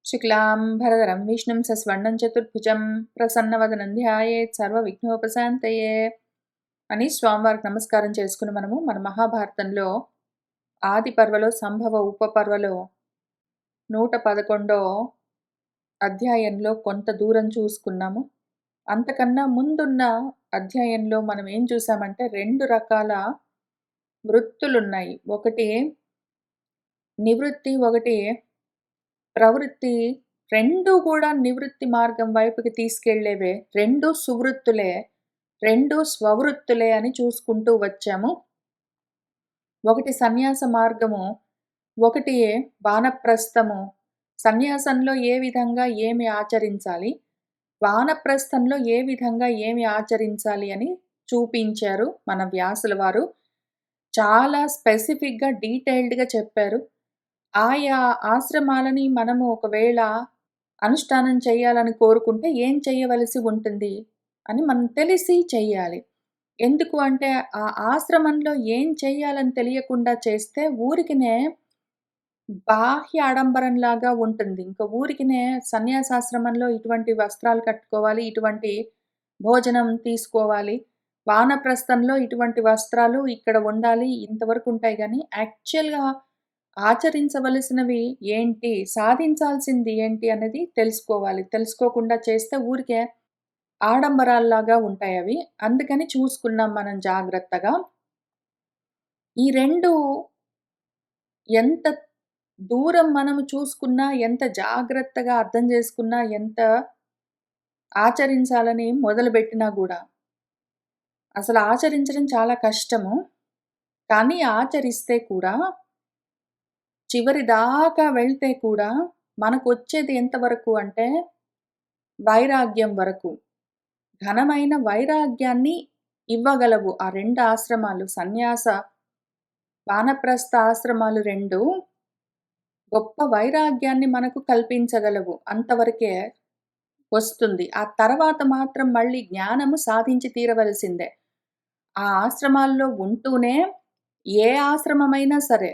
శుక్లాంబరధరం విష్ణుం సస్వర్ణం చతుర్భుజం ప్రసన్నవదనం ధ్యాయేత్ సర్వవిఘ్నోపశాంతయే అని స్వామివారికి నమస్కారం చేసుకుని మన మహాభారతంలో ఆది పర్వలో సంభవ ఉపపర్వలో 111 అధ్యాయంలో కొంత దూరం చూసుకున్నాము. అంతకన్నా ముందున్న అధ్యాయంలో మనం ఏం చూసామంటే 2 రకాల వృత్తులున్నాయి. ఒకటి నివృత్తి, ఒకటి ప్రవృత్తి. 2 కూడా నివృత్తి మార్గం వైపుకి తీసుకెళ్లేవే. 2 సువృత్తులే, 2 స్వవృత్తులే అని చూసుకుంటూ వచ్చాము. ఒకటి సన్యాస మార్గము, ఒకటి వానప్రస్థము. సన్యాసంలో ఏ విధంగా ఏమి ఆచరించాలి, వానప్రస్థంలో ఏ విధంగా ఏమి ఆచరించాలి అని చూపించారు మన వ్యాసుల వారు. చాలా స్పెసిఫిక్గా డీటెయిల్డ్గా చెప్పారు. ఆయా ఆశ్రమాలని మనము ఒకవేళ అనుష్ఠానం చేయాలని కోరుకుంటే ఏం చేయవలసి ఉంటుంది అని మనం తెలిసి చెయ్యాలి. ఎందుకు అంటే ఆ ఆశ్రమంలో ఏం చెయ్యాలని తెలియకుండా చేస్తే ఊరికినే బాహ్య ఆడంబరంలాగా ఉంటుంది. ఇంకా ఊరికినే సన్యాసాశ్రమంలో ఇటువంటి వస్త్రాలు కట్టుకోవాలి, ఇటువంటి భోజనం తీసుకోవాలి, వానప్రస్థంలో ఇటువంటి వస్త్రాలు ఇక్కడ ఉండాలి, ఇంతవరకు ఉంటాయి. కానీ యాక్చువల్గా ఆచరించవలసినవి ఏంటి, సాధించాల్సింది ఏంటి అనేది తెలుసుకోవాలి. తెలుసుకోకుండా చేస్తే ఊరికే ఆడంబరాల్లాగా ఉంటాయి అవి. అందుకని చూసుకున్నాం మనం జాగ్రత్తగా. ఈ 2 ఎంత దూరం మనము చూసుకున్నా, ఎంత జాగ్రత్తగా అర్థం చేసుకున్నా, ఎంత ఆచరించాలని మొదలుపెట్టినా గూడా అసలు ఆచరించడం చాలా కష్టము. కానీ ఆచరిస్తే కూడా చివరి దాకా వెళ్తే కూడా మనకొచ్చేది ఎంతవరకు అంటే వైరాగ్యం వరకు. ఘనమైన వైరాగ్యాన్ని ఇవ్వగలవు ఆ 2 ఆశ్రమాలు. సన్యాస వానప్రస్థ ఆశ్రమాలు 2 గొప్ప వైరాగ్యాన్ని మనకు కల్పించగలవు. అంతవరకే వస్తుంది. ఆ తర్వాత మాత్రం మళ్ళీ జ్ఞానము సాధించి తీరవలసిందే. ఆ ఆశ్రమాల్లో ఉంటూనే ఏ ఆశ్రమమైనా సరే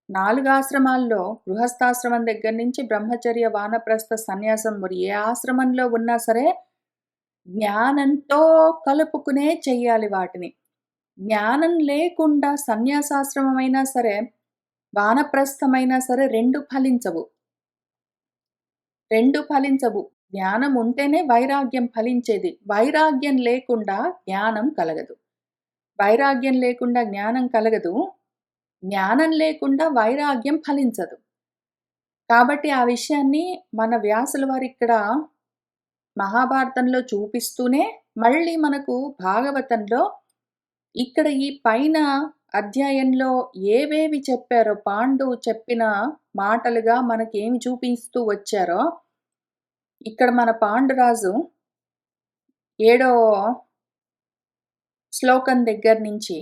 4 ఆశ్రమాల్లో గృహస్థాశ్రమం దగ్గర నుంచి బ్రహ్మచర్య, వానప్రస్థ, సన్యాసం మరి ఏ ఆశ్రమంలో ఉన్నా సరే జ్ఞానంతో కలుపుకునే చెయ్యాలి వాటిని. జ్ఞానం లేకుండా సన్యాసాశ్రమమైనా సరే, వానప్రస్థమైనా సరే 2 ఫలించవు. 2 ఫలించవు. జ్ఞానం ఉంటేనే వైరాగ్యం ఫలించేది. వైరాగ్యం లేకుండా జ్ఞానం కలగదు. వైరాగ్యం లేకుండా జ్ఞానం కలగదు. జ్ఞానం లేకుండా వైరాగ్యం ఫలించదు. కాబట్టి ఆ విషయాన్ని మన వ్యాసుల వారు ఇక్కడ మహాభారతంలో చూపిస్తూనే మళ్ళీ మనకు భాగవతంలో ఇక్కడ ఈ పైన అధ్యాయంలో ఏవేవి చెప్పారో, పాండువు చెప్పిన మాటలుగా మనకేమి చూపిస్తూ వచ్చారో, ఇక్కడ మన పాండురాజు 7వ శ్లోకం దగ్గర నుంచి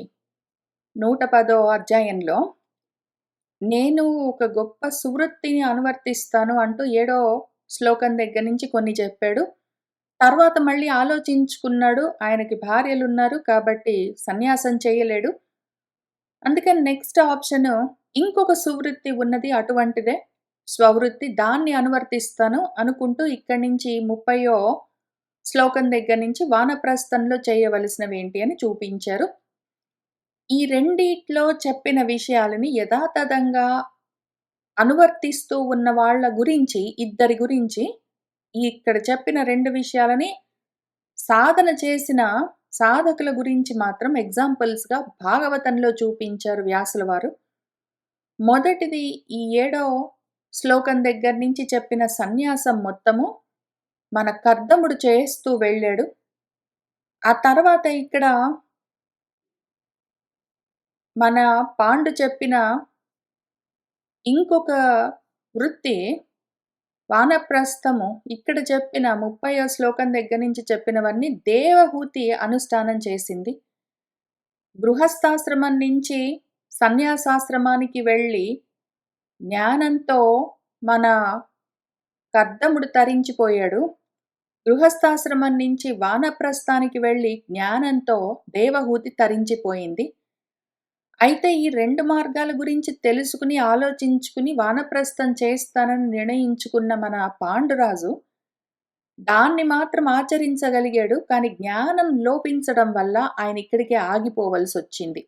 110వ అధ్యాయంలో నేను ఒక గొప్ప సువృత్తిని అనువర్తిస్తాను అంటూ 7వ శ్లోకం దగ్గర నుంచి కొన్ని చెప్పాడు. తర్వాత మళ్ళీ ఆలోచించుకున్నాడు. ఆయనకి భార్యలున్నారు కాబట్టి సన్యాసం చేయలేడు. అందుకని నెక్స్ట్ ఆప్షన్ ఇంకొక సువృత్తి ఉన్నది, అటువంటిదే స్వవృత్తి, దాన్ని అనువర్తిస్తాను అనుకుంటూ ఇక్కడి నుంచి 30వ శ్లోకం దగ్గర నుంచి వానప్రస్థంలో చేయవలసినవి ఏంటి అని చూపించారు. ఈ రెండిట్లో చెప్పిన విషయాలని యథాతథంగా అనువర్తిస్తూ ఉన్న వాళ్ళ గురించి, ఇద్దరి గురించి ఇక్కడ చెప్పిన 2 విషయాలని సాధన చేసిన సాధకుల గురించి మాత్రం ఎగ్జాంపుల్స్‌గా భాగవతంలో చూపించారు వ్యాసుల వారు. మొదటిది ఈ 7వ శ్లోకం దగ్గర నుంచి చెప్పిన సన్యాసం మొత్తము మన కర్దముడు చేస్తూ వెళ్ళాడు. ఆ తర్వాత ఇక్కడ మన పాండు చెప్పిన ఇంకొక వృత్తి వానప్రస్థము. ఇక్కడ చెప్పిన 30వ శ్లోకం దగ్గర నుంచి చెప్పినవన్నీ దేవహూతి అనుష్ఠానం చేసింది. గృహస్థాశ్రమం నుంచి సన్యాసాశ్రమానికి వెళ్ళి జ్ఞానంతో మన కర్దముడు తరించిపోయాడు. గృహస్థాశ్రమం నుంచి వానప్రస్థానికి వెళ్ళి జ్ఞానంతో దేవహూతి తరించిపోయింది. అయితే ఈ 2 మార్గాల గురించి తెలుసుకుని, ఆలోచించుకుని వానప్రస్థం చేస్తానని నిర్ణయించుకున్న మన పాండురాజు, దాన్ని మాత్రం ఆచరించగలిగాడు. కానీ జ్ఞానం లోపించడం వల్ల ఆయన ఇక్కడికే ఆగిపోవలసొచ్చింది.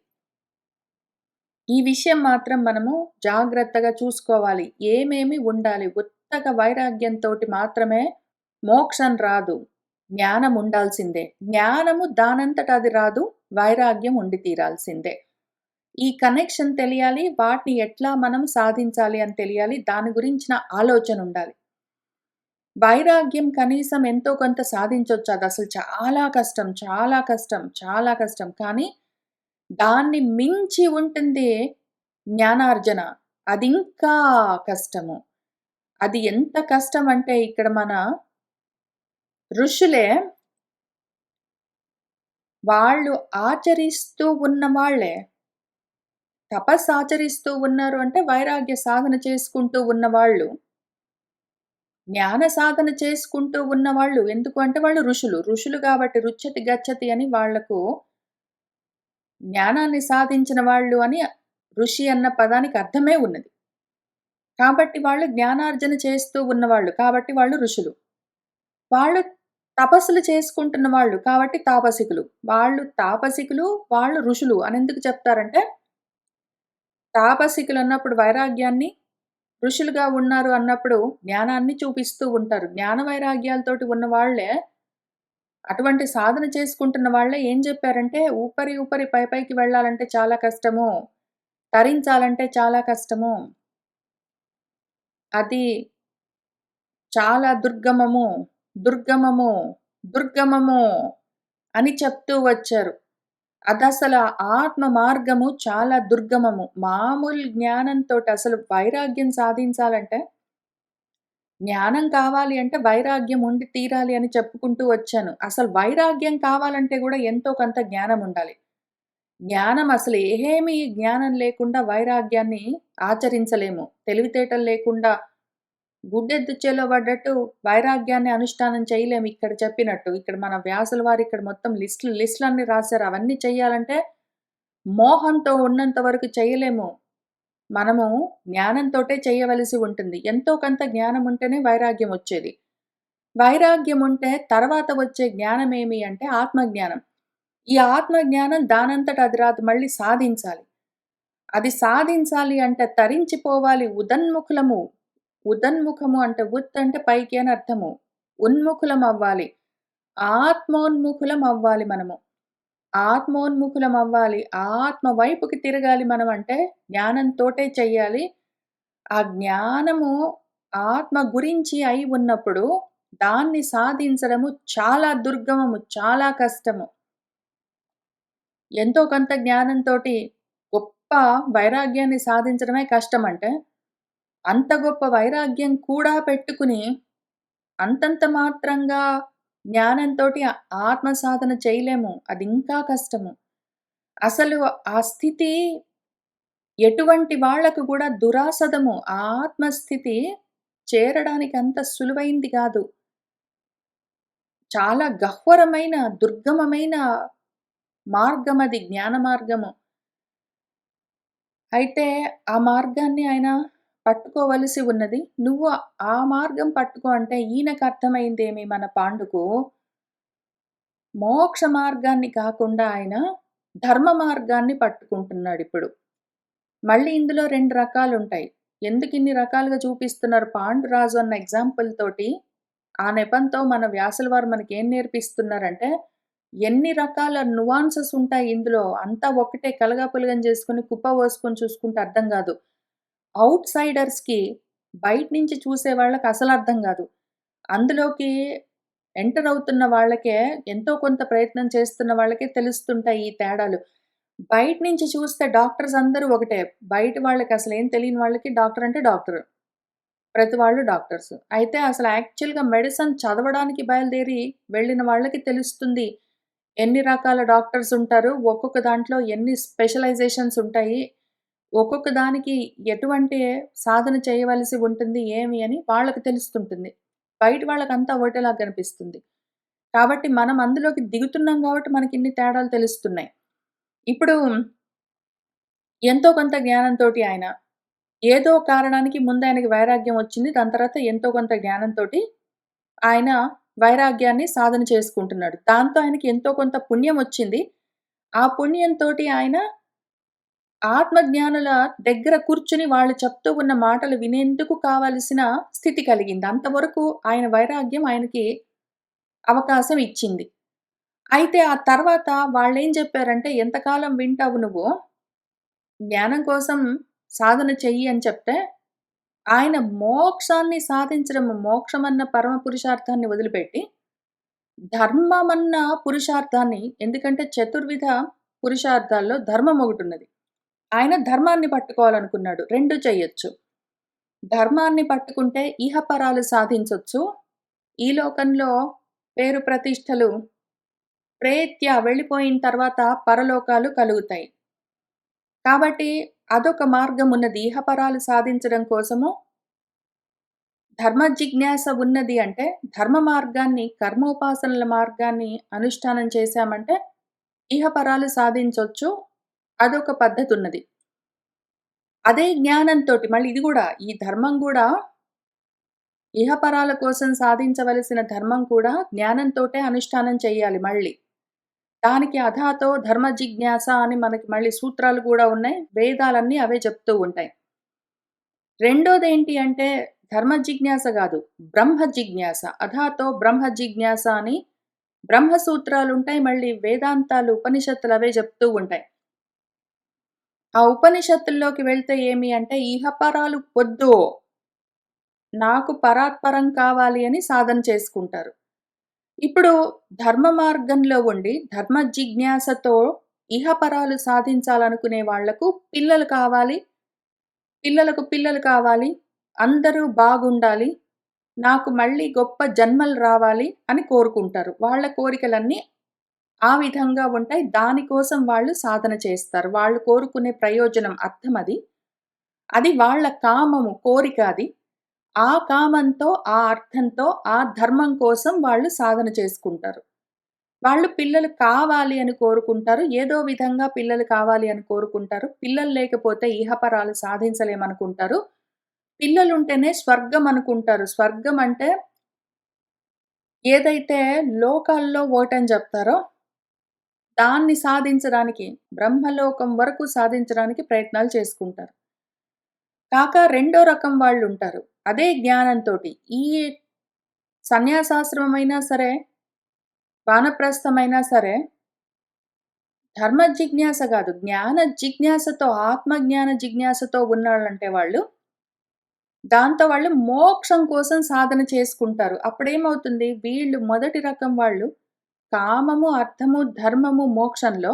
ఈ విషయం మాత్రం మనము జాగ్రత్తగా చూసుకోవాలి. ఏమేమి ఉండాలి? ఉత్తక వైరాగ్యంతోటి మాత్రమే మోక్షం రాదు. జ్ఞానం ఉండాల్సిందే. జ్ఞానము దానంతట అది రాదు. వైరాగ్యం ఉండి తీరాల్సిందే. ఈ కనెక్షన్ తెలియాలి. వాటిని ఎట్లా మనం సాధించాలి అని తెలియాలి. దాని గురించిన ఆలోచన ఉండాలి. వైరాగ్యం కనీసం ఎంతో కొంత సాధించొచ్చు. అదసలు చాలా కష్టం. చాలా కష్టం. చాలా కష్టం. కానీ దాన్ని మించి ఉంటుంది జ్ఞానార్జన. అదింకా కష్టము. అది ఎంత కష్టమంటే ఇక్కడ మన ఋషులే వాళ్ళు ఆచరిస్తూ ఉన్న వాళ్ళే. తపస్సాచరిస్తూ ఉన్నారు అంటే వైరాగ్య సాధన చేసుకుంటూ ఉన్నవాళ్ళు. జ్ఞాన సాధన చేసుకుంటూ ఉన్నవాళ్ళు. ఎందుకు అంటే వాళ్ళు ఋషులు. ఋషులు గాబట్టి రుచ్యతి గచ్చతి అని వాళ్లకు జ్ఞానాన్ని సాధించిన వాళ్ళు అని ఋషి అన్న పదానికి అర్థమే ఉన్నది. కాబట్టి వాళ్ళు జ్ఞానార్జన చేస్తూ ఉన్నవాళ్ళు. కాబట్టి వాళ్ళు ఋషులు. వాళ్ళు తపస్సులు చేసుకుంటున్న వాళ్ళు. కాబట్టి తాపసికులు. వాళ్ళు తాపసికులు, వాళ్ళు ఋషులు అనెందుకు చెప్తారంటే, తాపసికులన్నప్పుడు వైరాగ్యాన్ని, ఋషులుగా ఉన్నారు అన్నప్పుడు జ్ఞానాన్ని చూపిస్తూ ఉంటారు. జ్ఞాన వైరాగ్యాలతోటి ఉన్న వాళ్ళే అటువంటి సాధన చేసుకుంటున్న వాళ్ళే ఏం జెప్పారంటే, ఊపరి ఊపరి పైకి వెళ్ళాలంటే చాలా కష్టము. తరించాలంటే చాలా కష్టము. అది చాలా దుర్గమము, దుర్గమము, దుర్గమము అని చెప్తూ వచ్చారు. అదసల ఆత్మ మార్గము చాలా దుర్గమము. మామూలు జ్ఞానంతోటి అసలు వైరాగ్యం సాధించాలంటే, జ్ఞానం కావాలి అంటే వైరాగ్యం ఉండి తీరాలి అని చెప్పుకుంటూ వచ్చాను. అసలు వైరాగ్యం కావాలంటే గూడా ఎంతో కొంత జ్ఞానం ఉండాలి. జ్ఞానం అసలు ఏమీ జ్ఞానం లేకుండా వైరాగ్యాన్ని ఆచరించలేము. తెలివితేటలు లేకుండా గుడ్డెద్దు చేలో పడ్డట్టు వైరాగ్యాన్ని అనుష్ఠానం చేయలేము ఇక్కడ చెప్పినట్టు. ఇక్కడ మన వ్యాసుల వారు ఇక్కడ మొత్తం లిస్టులన్నీ రాశారు. అవన్నీ చెయ్యాలంటే మోహంతో ఉన్నంత వరకు చేయలేము. మనము జ్ఞానంతోటే చేయవలసి ఉంటుంది. ఎంతో కొంత జ్ఞానం ఉంటేనే వైరాగ్యం వచ్చేది. వైరాగ్యం ఉంటే తర్వాత వచ్చే జ్ఞానమేమి అంటే ఆత్మజ్ఞానం. ఈ ఆత్మజ్ఞానం దానంతట అది రాదు. మళ్ళీ సాధించాలి. అది సాధించాలి అంటే తరించిపోవాలి. ఉదన్ముఖులము. ఉదన్ముఖము అంటే ఉత్ అంటే పైకి అని అర్థము. ఉన్ముఖులం అవ్వాలి. ఆత్మోన్ముఖులం అవ్వాలి మనము. ఆత్మోన్ముఖులం అవ్వాలి. ఆత్మ వైపుకి తిరగాలి మనం అంటే జ్ఞానంతోటే చెయ్యాలి. ఆ జ్ఞానము ఆత్మ గురించి అయి ఉన్నప్పుడు దాన్ని సాధించడము చాలా దుర్గమము. చాలా కష్టము. ఎంతో కొంత జ్ఞానంతోటి గొప్ప వైరాగ్యాన్ని సాధించడమే కష్టమంటే, అంత గొప్ప వైరాగ్యం కూడా పెట్టుకుని, అంతంత మాత్రంగా జ్ఞానంతోటి ఆత్మ సాధన చేయలేము. అదింకా కష్టము. అసలు ఆ స్థితి ఎటువంటి వాళ్ళకు గూడా దురాసదము. ఆ ఆత్మస్థితి చేరడానికి అంత సులువైంది గాదు. చాలా గహ్వరమైన, దుర్గమమైన మార్గమది జ్ఞాన మార్గము. అయితే ఆ మార్గాన్ని ఆయన పట్టుకోవలసి ఉన్నది. నువ్వు ఆ మార్గం పట్టుకో అంటే ఈయనకర్థమైందేమి మన పాండుకు, మోక్ష మార్గాన్ని కాకుండా ఆయన ధర్మ మార్గాన్ని పట్టుకుంటున్నాడిప్పుడు. మళ్ళీ ఇందులో 2 రకాలుంటాయి. ఎందుకిన్ని రకాలుగా చూపిస్తున్నారు పాండురాజు అన్న ఎగ్జాంపుల్ తోటి, ఆ నెపంతో మన వ్యాసుల వారు మనకేం నేర్పిస్తున్నారంటే, ఎన్ని రకాల నువాన్సెస్ ఉంటాయి ఇందులో. అంతా ఒకటే కలగాపులగం చేసుకొని, కుప్ప పోసుకొని చూసుకుంటే అర్థం గాదు. ఔట్‌సైడర్స్‌కి బయట నుంచి చూసే వాళ్ళకి అసలర్థం గాదు. అందులోకి ఎంటర్ అవుతున్న వాళ్ళకే, ఎంతో కొంత ప్రయత్నం చేస్తున్న వాళ్ళకే తెలుస్తుంటాయి ఈ తేడాలు. బయట నుంచి చూస్తే డాక్టర్స్ అందరూ ఒకటే. బయట వాళ్ళకి అసలేం తెలియని వాళ్ళకి డాక్టర్ అంటే డాక్టర్. ప్రతి వాళ్ళు డాక్టర్స్. అయితే అసలు యాక్చువల్‌గా మెడిసిన్ చదవడానికి బయలుదేరి వెళ్ళిన వాళ్ళకి తెలుస్తుంది. ఎన్ని రకాల డాక్టర్స్ ఉంటారు. ఒక్కొక్క దాంట్లో ఎన్ని స్పెషలైజేషన్స్ ఉంటాయి. ఒక్కొక్క దానికి ఎటువంటి సాధన చేయవలసి ఉంటుంది ఏమి అని వాళ్ళకి తెలుస్తుంటుంది. బయట వాళ్ళకంతా ఒకటేలాగా కనిపిస్తుంది. కాబట్టి మనం అందులోకి దిగుతున్నాం కాబట్టి మనకిన్ని తేడాలు తెలుస్తున్నాయి. ఇప్పుడు ఎంతో కొంత జ్ఞానంతోటి ఆయన ఏదో కారణానికి ముందు ఆయనకి వైరాగ్యం వచ్చింది. దాని తర్వాత ఎంతో కొంత జ్ఞానంతోటి ఆయన వైరాగ్యాన్ని సాధన చేసుకుంటున్నాడు. దాంతో ఆయనకి ఎంతో కొంత పుణ్యం వచ్చింది. ఆ పుణ్యంతోటి ఆయన ఆత్మజ్ఞానుల దగ్గర కూర్చొని వాళ్ళు చెప్తూ ఉన్న మాటలు వినేందుకు కావలసిన స్థితి కలిగింది. అంతవరకు ఆయన వైరాగ్యం ఆయనకి అవకాశం ఇచ్చింది. అయితే ఆ తర్వాత వాళ్ళేం జెప్పారంటే, "ఎంతకాలం వింటావు నువ్వు? జ్ఞానం కోసం సాధన చెయ్యి" అని చెప్తే, ఆయన మోక్షాన్ని సాధించడం మోక్షమన్న పరమ పురుషార్థాన్ని వదిలిపెట్టి, ధర్మమన్న పురుషార్థాన్ని ఎందుకంటే చతుర్విధ పురుషార్థాల్లో ధర్మం ఒకటున్నది. ఆయన ధర్మాన్ని పట్టుకోవాలనుకున్నాడు. 2 చెయ్యొచ్చు. ధర్మాన్ని పట్టుకుంటే ఇహపరాలు సాధించొచ్చు. ఈ లోకంలో పేరు ప్రతిష్టలు ప్రేత్య వెళ్ళిపోయిన తర్వాత పరలోకాలు కలుగుతాయి. కాబట్టి అదొక మార్గం ఉన్నది. ఇహపరాలు సాధించడం కోసము ధర్మ జిజ్ఞాస ఉన్నది అంటే, ధర్మ మార్గాన్ని, కర్మోపాసనల మార్గాన్ని అనుష్ఠానం చేశామంటే, ఇహపరాలు సాధించొచ్చు. అదొక పద్ధతున్నది. అదే జ్ఞానంతోటి మళ్ళీ ఇది గూడా, ఈ ధర్మం గూడా ఇహపరాల కోసం సాధించవలసిన ధర్మం కూడా జ్ఞానంతోటే అనుష్ఠానం చెయ్యాలి మళ్ళీ. దానికి అథాతో ధర్మ జిజ్ఞాస అని మనకి మళ్ళీ సూత్రాలు గూడా ఉన్నాయి. వేదాలన్నీ అవే చెప్తూ ఉంటాయి. రెండోదేంటి అంటే ధర్మ జిజ్ఞాస గాదు. బ్రహ్మ జిజ్ఞాస. అథాతో బ్రహ్మ జిజ్ఞాస అని బ్రహ్మ సూత్రాలుంటాయి. మళ్ళీ వేదాంతాలు, ఉపనిషత్తులు అవే చెప్తూ ఉంటాయి. ఆ ఉపనిషత్తుల్లోకి వెళ్తే ఏమి అంటే ఇహపరాలు వద్దు. నాకు పరాత్పరం కావాలి అని సాధన చేసుకుంటారు. ఇప్పుడు ధర్మ మార్గంలో ఉండి, ధర్మ జిజ్ఞాసతో ఇహపరాలు సాధించాలనుకునే వాళ్లకు పిల్లలు కావాలి. పిల్లలకు పిల్లలు కావాలి. అందరూ బాగుండాలి. నాకు మళ్ళీ గొప్ప జన్మలు రావాలి అని కోరుకుంటారు. వాళ్ళ కోరికలన్నీ ఆ విధంగా ఉంటాయి. దానికోసం వాళ్ళు సాధన చేస్తారు. వాళ్ళు కోరుకునే ప్రయోజనం అర్థం అది. అది వాళ్ళ కామము, కోరిక అది. ఆ కామంతో, ఆ అర్థంతో, ఆ ధర్మం కోసం వాళ్ళు సాధన చేసుకుంటారు. వాళ్ళు పిల్లలు కావాలి అని కోరుకుంటారు. ఏదో విధంగా పిల్లలు కావాలి అని కోరుకుంటారు. పిల్లలు లేకపోతే ఇహపరాలు సాధించలేమనుకుంటారు. పిల్లలుంటేనే స్వర్గం అనుకుంటారు. స్వర్గం అంటే ఏదైతే లోకాల్లో ఓటని జెప్తారో దాన్ని సాధించడానికి బ్రహ్మలోకం వరకు సాధించడానికి ప్రయత్నాలు చేసుకుంటారు. కాక రెండో రకం వాళ్ళుంటారు. అదే జ్ఞానంతోటి ఈ సన్యాసాశ్రమమైనా సరే, వానప్రస్థమైనా సరే, ధర్మ జిజ్ఞాస గాదు. జ్ఞాన జిజ్ఞాసతో, ఆత్మజ్ఞాన జిజ్ఞాసతో ఉన్నాళ్ళంటే వాళ్ళు, దాంతో వాళ్ళు మోక్షం కోసం సాధన చేసుకుంటారు. అప్పుడేమవుతుంది, వీళ్ళు మొదటి రకం వాళ్ళు కామము, అర్థము, ధర్మము, మోక్షంలో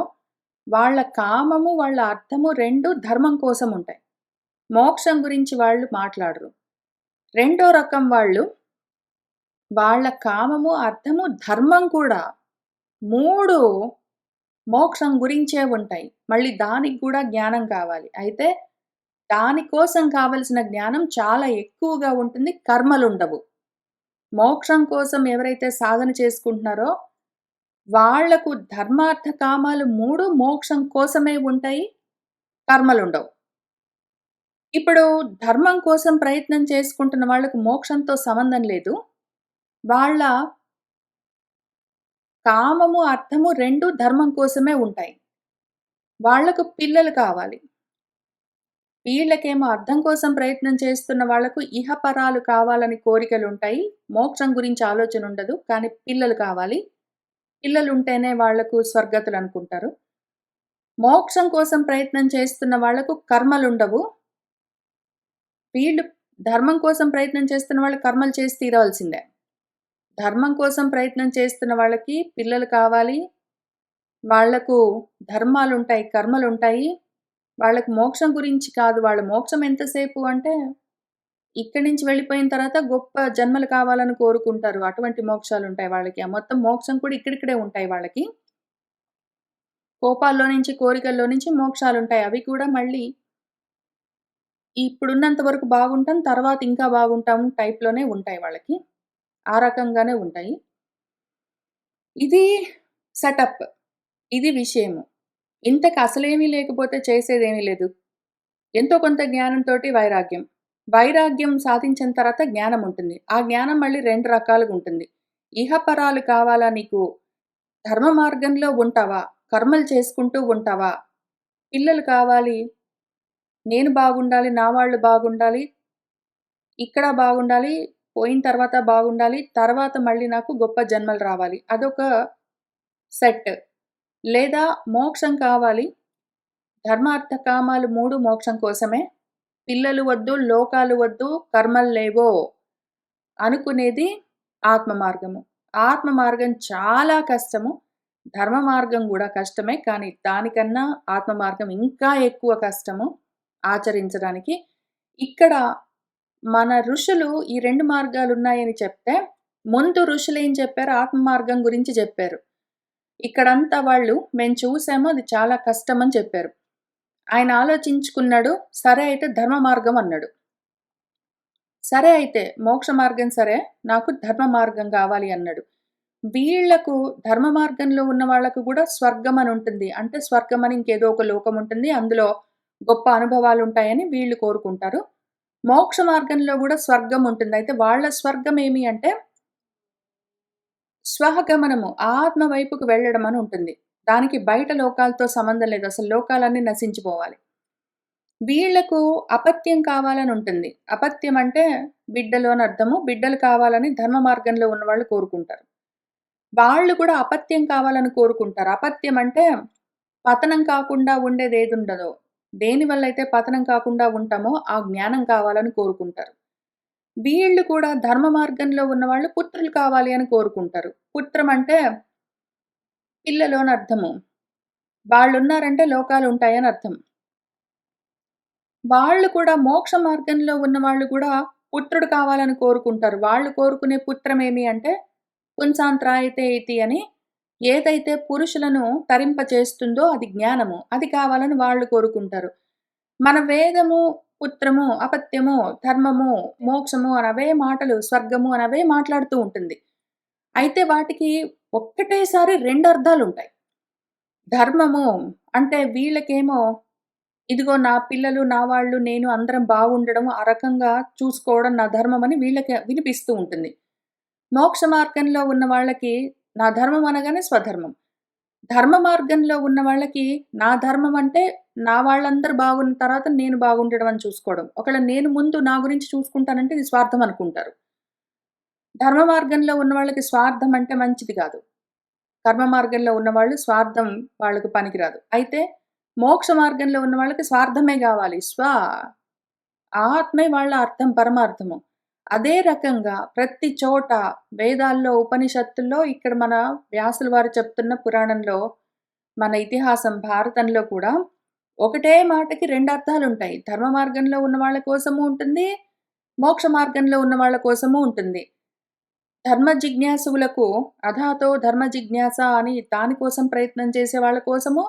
వాళ్ళ కామము, వాళ్ళ అర్థము 2 ధర్మం కోసం ఉంటాయి. మోక్షం గురించి వాళ్ళు మాట్లాడరు. రెండో రకం వాళ్ళు వాళ్ళ కామము, అర్థము, ధర్మం కూడా 3 మోక్షం గురించే ఉంటాయి. మళ్ళీ దానికి గూడా జ్ఞానం కావాలి. అయితే దాని కోసం కావలసిన జ్ఞానం చాలా ఎక్కువగా ఉంటుంది. కర్మలుండవు. మోక్షం కోసం ఎవరైతే సాధన చేసుకుంటున్నారో వాళ్లకు ధర్మార్థ కామాలు 3 మోక్షం కోసమే ఉంటాయి. కర్మలుండవు. ఇప్పుడు ధర్మం కోసం ప్రయత్నం చేసుకుంటున్న వాళ్ళకు మోక్షంతో సంబంధం లేదు. వాళ్ళ కామము, అర్థము 2 ధర్మం కోసమే ఉంటాయి. వాళ్ళకు పిల్లలు కావాలి. వీళ్ళకేమో అర్థం కోసం ప్రయత్నం చేస్తున్న వాళ్ళకు ఇహపరాలు కావాలని కోరికలుంటాయి. మోక్షం గురించి ఆలోచన ఉండదు. కానీ పిల్లలు కావాలి. పిల్లలుంటేనే వాళ్లకు స్వర్గతులనుకుంటారు. మోక్షం కోసం ప్రయత్నం చేస్తున్న వాళ్లకు కర్మలుండవు. వీళ్ళు ధర్మం కోసం ప్రయత్నం చేస్తున్న వాళ్ళు కర్మలు చేసి తీరాల్సిందే. ధర్మం కోసం ప్రయత్నం చేస్తున్న వాళ్ళకి పిల్లలు కావాలి. వాళ్లకు ధర్మాలుంటాయి, కర్మలుంటాయి. వాళ్ళకి మోక్షం గురించి కాదు. వాళ్ళ మోక్షం ఎంతసేపు అంటే, ఇక్కడి నుంచి వెళ్ళిపోయిన తర్వాత గొప్ప జన్మలు కావాలని కోరుకుంటారు. అటువంటి మోక్షాలుంటాయి వాళ్ళకి. ఆ మొత్తం మోక్షం కూడా ఇక్కడిక్కడే ఉంటాయి వాళ్ళకి. కోపాల్లో నుంచి, కోరికల్లో నుంచి మోక్షాలుంటాయి. అవి కూడా మళ్ళీ ఇప్పుడున్నంత వరకు బాగుంటాం, తర్వాత ఇంకా బాగుంటాం టైప్‌లోనే ఉంటాయి వాళ్ళకి. ఆ రకంగానే ఉంటాయి. ఇది సెటప్. ఇది విషయము. ఇంతకు అసలేమీ లేకపోతే చేసేదేమీ లేదు. ఎంతో కొంత జ్ఞానంతోటి వైరాగ్యం. వైరాగ్యం సాధించిన తర్వాత జ్ఞానం ఉంటుంది. ఆ జ్ఞానం మళ్ళీ 2 రకాలుగా ఉంటుంది. ఇహపరాలు కావాలా నీకు? ధర్మ మార్గంలో ఉంటావా? కర్మలు చేసుకుంటూ ఉంటావా? పిల్లలు కావాలి, నేను బాగుండాలి, నా వాళ్ళు బాగుండాలి, ఇక్కడ బాగుండాలి, పోయిన తర్వాత బాగుండాలి, తర్వాత మళ్ళీ నాకు గొప్ప జన్మలు రావాలి. అదొక సెట్. లేదా మోక్షం కావాలి, ధర్మార్థ కామాలు 3 మోక్షం కోసమే. పిల్లలు వద్దు, లోకాలు వద్దు, కర్మలు లేవో అనుకునేది ఆత్మ మార్గము. ఆత్మ మార్గం చాలా కష్టము. ధర్మ మార్గం గూడా కష్టమే. కానీ దానికన్నా ఆత్మ మార్గం ఇంకా ఎక్కువ కష్టము ఆచరించడానికి. ఇక్కడ మన ఋషులు ఈ 2 మార్గాలున్నాయని చెప్తే, ముందు ఋషులేం చెప్పారు? ఆత్మ మార్గం గురించి జెప్పారు. ఇక్కడంతా వాళ్ళు మేము చూసాము అది చాలా కష్టమని చెప్పారు. ఆయన ఆలోచించుకున్నాడు. సరే అయితే ధర్మ మార్గం అన్నాడు. సరే అయితే మోక్ష మార్గం సరే, నాకు ధర్మ మార్గం గావాలి అన్నాడు. వీళ్ళకు ధర్మ మార్గంలో ఉన్న వాళ్ళకు గూడా స్వర్గం అని ఉంటుంది. అంటే స్వర్గం అని ఇంకేదో ఒక లోకం ఉంటుంది. అందులో గొప్ప అనుభవాలుంటాయని వీళ్ళు కోరుకుంటారు. మోక్ష మార్గంలో గూడా స్వర్గం ఉంటుంది. అయితే వాళ్ళ స్వర్గం ఏమి అంటే స్వగమనము ఆత్మ వైపుకు వెళ్ళడం అని ఉంటుంది. దానికి బయట లోకాలతో సంబంధం లేదు. అసలు లోకాలన్నీ నశించిపోవాలి. వీళ్ళకు అపత్యం కావాలని ఉంటుంది. అపత్యం అంటే బిడ్డలు అని అర్థము. బిడ్డలు కావాలని ధర్మ మార్గంలో ఉన్నవాళ్ళు కోరుకుంటారు. వాళ్ళు కూడా అపత్యం కావాలని కోరుకుంటారు. అపత్యం అంటే పతనం కాకుండా ఉండేదేదుండదో, దేనివల్లైతే పతనం కాకుండా ఉంటామో ఆ జ్ఞానం కావాలని కోరుకుంటారు. వీళ్ళు కూడా ధర్మ మార్గంలో ఉన్నవాళ్ళు పుత్రులు కావాలి అని కోరుకుంటారు. పుత్రం అంటే పిల్లలు అని అర్థము. వాళ్ళున్నారంటే లోకాలుంటాయని అర్థం. వాళ్ళు కూడా మోక్ష మార్గంలో ఉన్నవాళ్ళు కూడా పుత్రుడు కావాలని కోరుకుంటారు. వాళ్ళు కోరుకునే పుత్రమేమి అంటే పుంసాంత్రాయతే ఇతి అని ఏదైతే పురుషులను తరింపచేస్తుందో అది జ్ఞానము. అది కావాలని వాళ్ళు కోరుకుంటారు. మన వేదము, పుత్రము, అపత్యము, ధర్మము, మోక్షము అని అవే మాటలు, స్వర్గము అని అవే మాట్లాడుతూ ఉంటుంది. అయితే వాటికి ఒక్కటేసారి 2 అర్థాలుంటాయి. ధర్మము అంటే వీళ్ళకేమో ఇదిగో నా పిల్లలు, నా వాళ్ళు, నేను అందరం బాగుండడం, ఆ రకంగా చూసుకోవడం నా ధర్మమని వీళ్ళకి వినిపిస్తూ ఉంటుంది. మోక్ష మార్గంలో ఉన్న వాళ్ళకి నా ధర్మం అనగానే స్వధర్మం. ధర్మ మార్గంలో ఉన్న వాళ్ళకి నా ధర్మం అంటే నా వాళ్ళందరూ బాగున్న తర్వాత నేను బాగుండడం అని చూసుకోవడం. ఒకవేళ నేను ముందు నా గురించి చూసుకుంటానంటే ఇది స్వార్థం అనుకుంటారు. ధర్మ మార్గంలో ఉన్న వాళ్ళకి స్వార్థం అంటే మంచిది కాదు. కర్మ మార్గంలో ఉన్నవాళ్ళు స్వార్థం వాళ్ళకి పనికిరాదు. అయితే మోక్ష మార్గంలో ఉన్న వాళ్ళకి స్వార్థమే గావాలి. ఆత్మే వాళ్ళ అర్థం, పరమార్థము. అదే రకంగా ప్రతి చోట వేదాల్లో, ఉపనిషత్తుల్లో ఇక్కడ మన వ్యాసుల వారు చెప్తున్న పురాణంలో, మన ఇతిహాసం భారతంలో కూడా ఒకటే మాటకి 2 అర్థాలుంటాయి. ధర్మ మార్గంలో ఉన్న వాళ్ళ కోసము ఉంటుంది. మోక్ష మార్గంలో ఉన్న వాళ్ళ కోసము ఉంటుంది. ధర్మ జిజ్ఞాసువులకు అథాతో ధర్మ జిజ్ఞాస అని దాని కోసం ప్రయత్నం చేసే వాళ్ళ కోసము,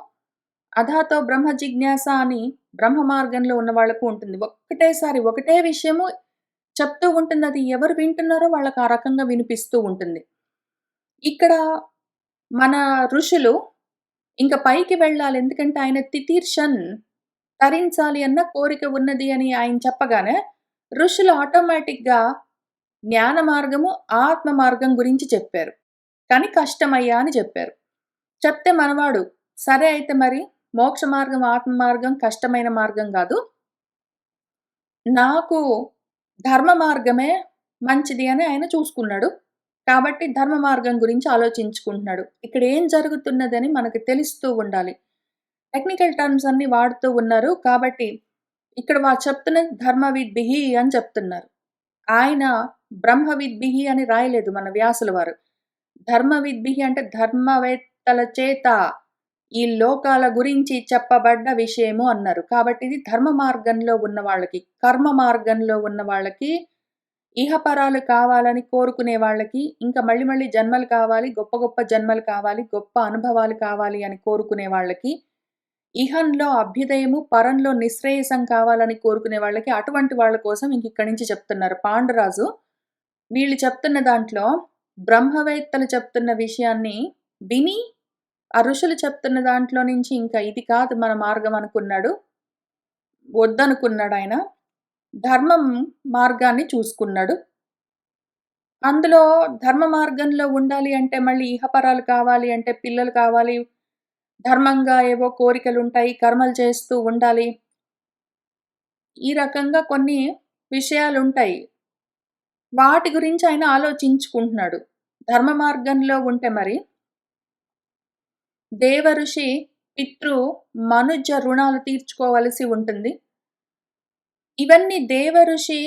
అథాతో బ్రహ్మ జిజ్ఞాస అని బ్రహ్మ మార్గంలో ఉన్న వాళ్ళకు ఉంటుంది. ఒక్కటేసారి ఒకటే విషయము చెప్తూ ఉంటుంది. అది ఎవరు వింటున్నారో వాళ్ళకి ఆ రకంగా వినిపిస్తూ ఉంటుంది. ఇక్కడ మన ఋషులు ఇంక పైకి వెళ్ళాలి. ఎందుకంటే ఆయన తితీర్షన్ తరించాలి అన్న కోరిక ఉన్నది అని ఆయన చెప్పగానే ఋషులు ఆటోమేటిక్‌గా జ్ఞాన మార్గము, ఆత్మ మార్గం గురించి చెప్పారు. కానీ కష్టమయ్యా అని చెప్పారు. చెప్తే మనవాడు సరే అయితే మరి మోక్ష మార్గం, ఆత్మ మార్గం కష్టమైన మార్గం గాదు. నాకు ధర్మ మార్గమే మంచిది అని ఆయన చూసుకున్నాడు. కాబట్టి ధర్మ మార్గం గురించి ఆలోచించుకుంటున్నాడు. ఇక్కడ ఏం జరుగుతున్నదని మనకు తెలుస్తూ ఉండాలి. టెక్నికల్ టర్మ్స్ అన్నీ వాడుతూ ఉన్నారు. కాబట్టి ఇక్కడ చెప్తున్నది ధర్మ విద్భిః అని చెప్తున్నారు. ఆయన బ్రహ్మ విద్భిః అని రాయలేదు మన వ్యాసుల వారు. ధర్మ విద్భిః అంటే ధర్మవేత్తల చేత ఈ లోకాల గురించి చెప్పబడ్డ విషయము అన్నారు. కాబట్టి ఇది ధర్మ మార్గంలో ఉన్న వాళ్ళకి, కర్మ మార్గంలో ఉన్న వాళ్ళకి, ఇహపరాలు కావాలని కోరుకునే వాళ్ళకి, ఇంకా మళ్ళీ మళ్ళీ జన్మలు కావాలి, గొప్ప గొప్ప జన్మలు కావాలి, గొప్ప అనుభవాలు కావాలి అని కోరుకునే వాళ్ళకి, ఇహంలో అభ్యుదయము, పరంలో నిశ్రేయసం కావాలని కోరుకునే వాళ్ళకి, అటువంటి వాళ్ళ కోసం ఇక్కడి నుంచి చెప్తున్నారు. పాండురాజు వీళ్ళు చెప్తున్న దాంట్లో బ్రహ్మవేత్తలు చెప్తున్న విషయాన్ని విని ఆ ఋషులు చెప్తున్న దాంట్లో నుంచి ఇంకా ఇది కాదు మన మార్గం అనుకున్నాడు. వద్దనుకున్నాడాయన. ధర్మం మార్గాన్ని చూసుకున్నాడు. అందులో ధర్మ మార్గంలో ఉండాలి అంటే మళ్ళీ ఇహపరాలు కావాలి అంటే పిల్లలు కావాలి. ధర్మంగా ఏవో కోరికలుంటాయి. కర్మలు చేస్తూ ఉండాలి. ఈ రకంగా కొన్ని విషయాలుంటాయి. వాటి గురించి ఆయన ఆలోచించుకుంటున్నాడు. ధర్మ మార్గంలో ఉంటే మరి దేవఋషి, పితృ, మనుజ రుణాలు తీర్చుకోవలసి ఉంటుంది. ఇవన్నీ దేవఋషి,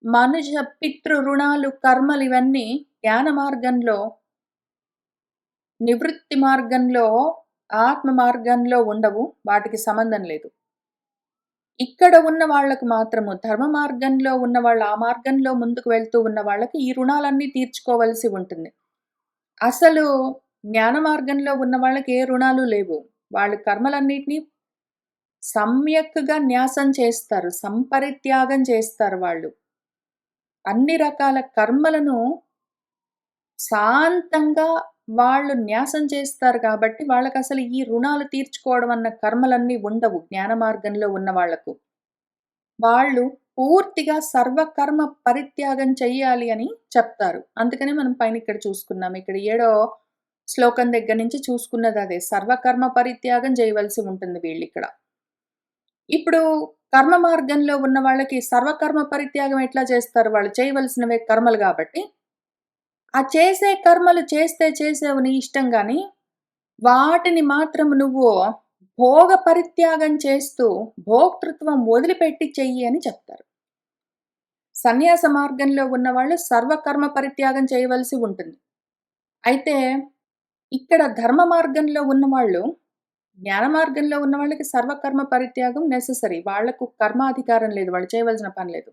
మనుజ, పితృ రుణాలు, కర్మలు ఇవన్నీ జ్ఞాన మార్గంలో, నివృత్తి మార్గంలో, ఆత్మ మార్గంలో ఉండవు. వాటికి సంబంధం లేదు. ఇక్కడ ఉన్న వాళ్ళకు మాత్రము ధర్మ మార్గంలో ఉన్నవాళ్ళు, ఆ మార్గంలో ముందుకు వెళ్తూ ఉన్న వాళ్ళకి ఈ రుణాలన్నీ తీర్చుకోవలసి ఉంటుంది. అసలు జ్ఞాన మార్గంలో ఉన్న వాళ్ళకి ఏ రుణాలు లేవు. వాళ్ళు కర్మలన్నిటిని సమ్యక్‌గా న్యాసం చేస్తారు. సంపరిత్యాగం చేస్తారు వాళ్ళు. అన్ని రకాల కర్మలను శాంతంగా వాళ్ళు న్యాసం చేస్తారు కాబట్టి వాళ్ళకసలు ఈ రుణాలు తీర్చుకోవడం అన్న కర్మలన్నీ ఉండవు జ్ఞాన మార్గంలో ఉన్న వాళ్ళకు. వాళ్ళు పూర్తిగా సర్వకర్మ పరిత్యాగం చెయ్యాలి అని చెప్తారు. అందుకనే మనం పైన ఇక్కడ చూసుకున్నాం. ఇక్కడ 7వ శ్లోకం దగ్గర నుంచి చూసుకున్నదదే. సర్వకర్మ పరిత్యాగం చేయవలసి ఉంటుంది వీళ్ళిక్కడ. ఇప్పుడు కర్మ మార్గంలో ఉన్న వాళ్ళకి సర్వకర్మ పరిత్యాగం ఎట్లా చేస్తారు? వాళ్ళు చేయవలసినవే కర్మలు గాబట్టి, ఆ చేసే కర్మలు చేస్తే చేసావు నీ ఇష్టం గాని, వాటిని మాత్రం నువ్వు భోగ పరిత్యాగం చేస్తూ, భోక్తృత్వం వదిలిపెట్టి చెయ్యి అని చెప్తారు. సన్యాస మార్గంలో ఉన్నవాళ్ళు సర్వకర్మ పరిత్యాగం చేయవలసి ఉంటుంది. అయితే ఇక్కడ ధర్మ మార్గంలో ఉన్నవాళ్ళు, జ్ఞాన మార్గంలో ఉన్న వాళ్ళకి సర్వకర్మ పరిత్యాగం నెసెసరీ. వాళ్ళకు కర్మాధికారం లేదు. వాళ్ళు చేయవలసిన పని లేదు.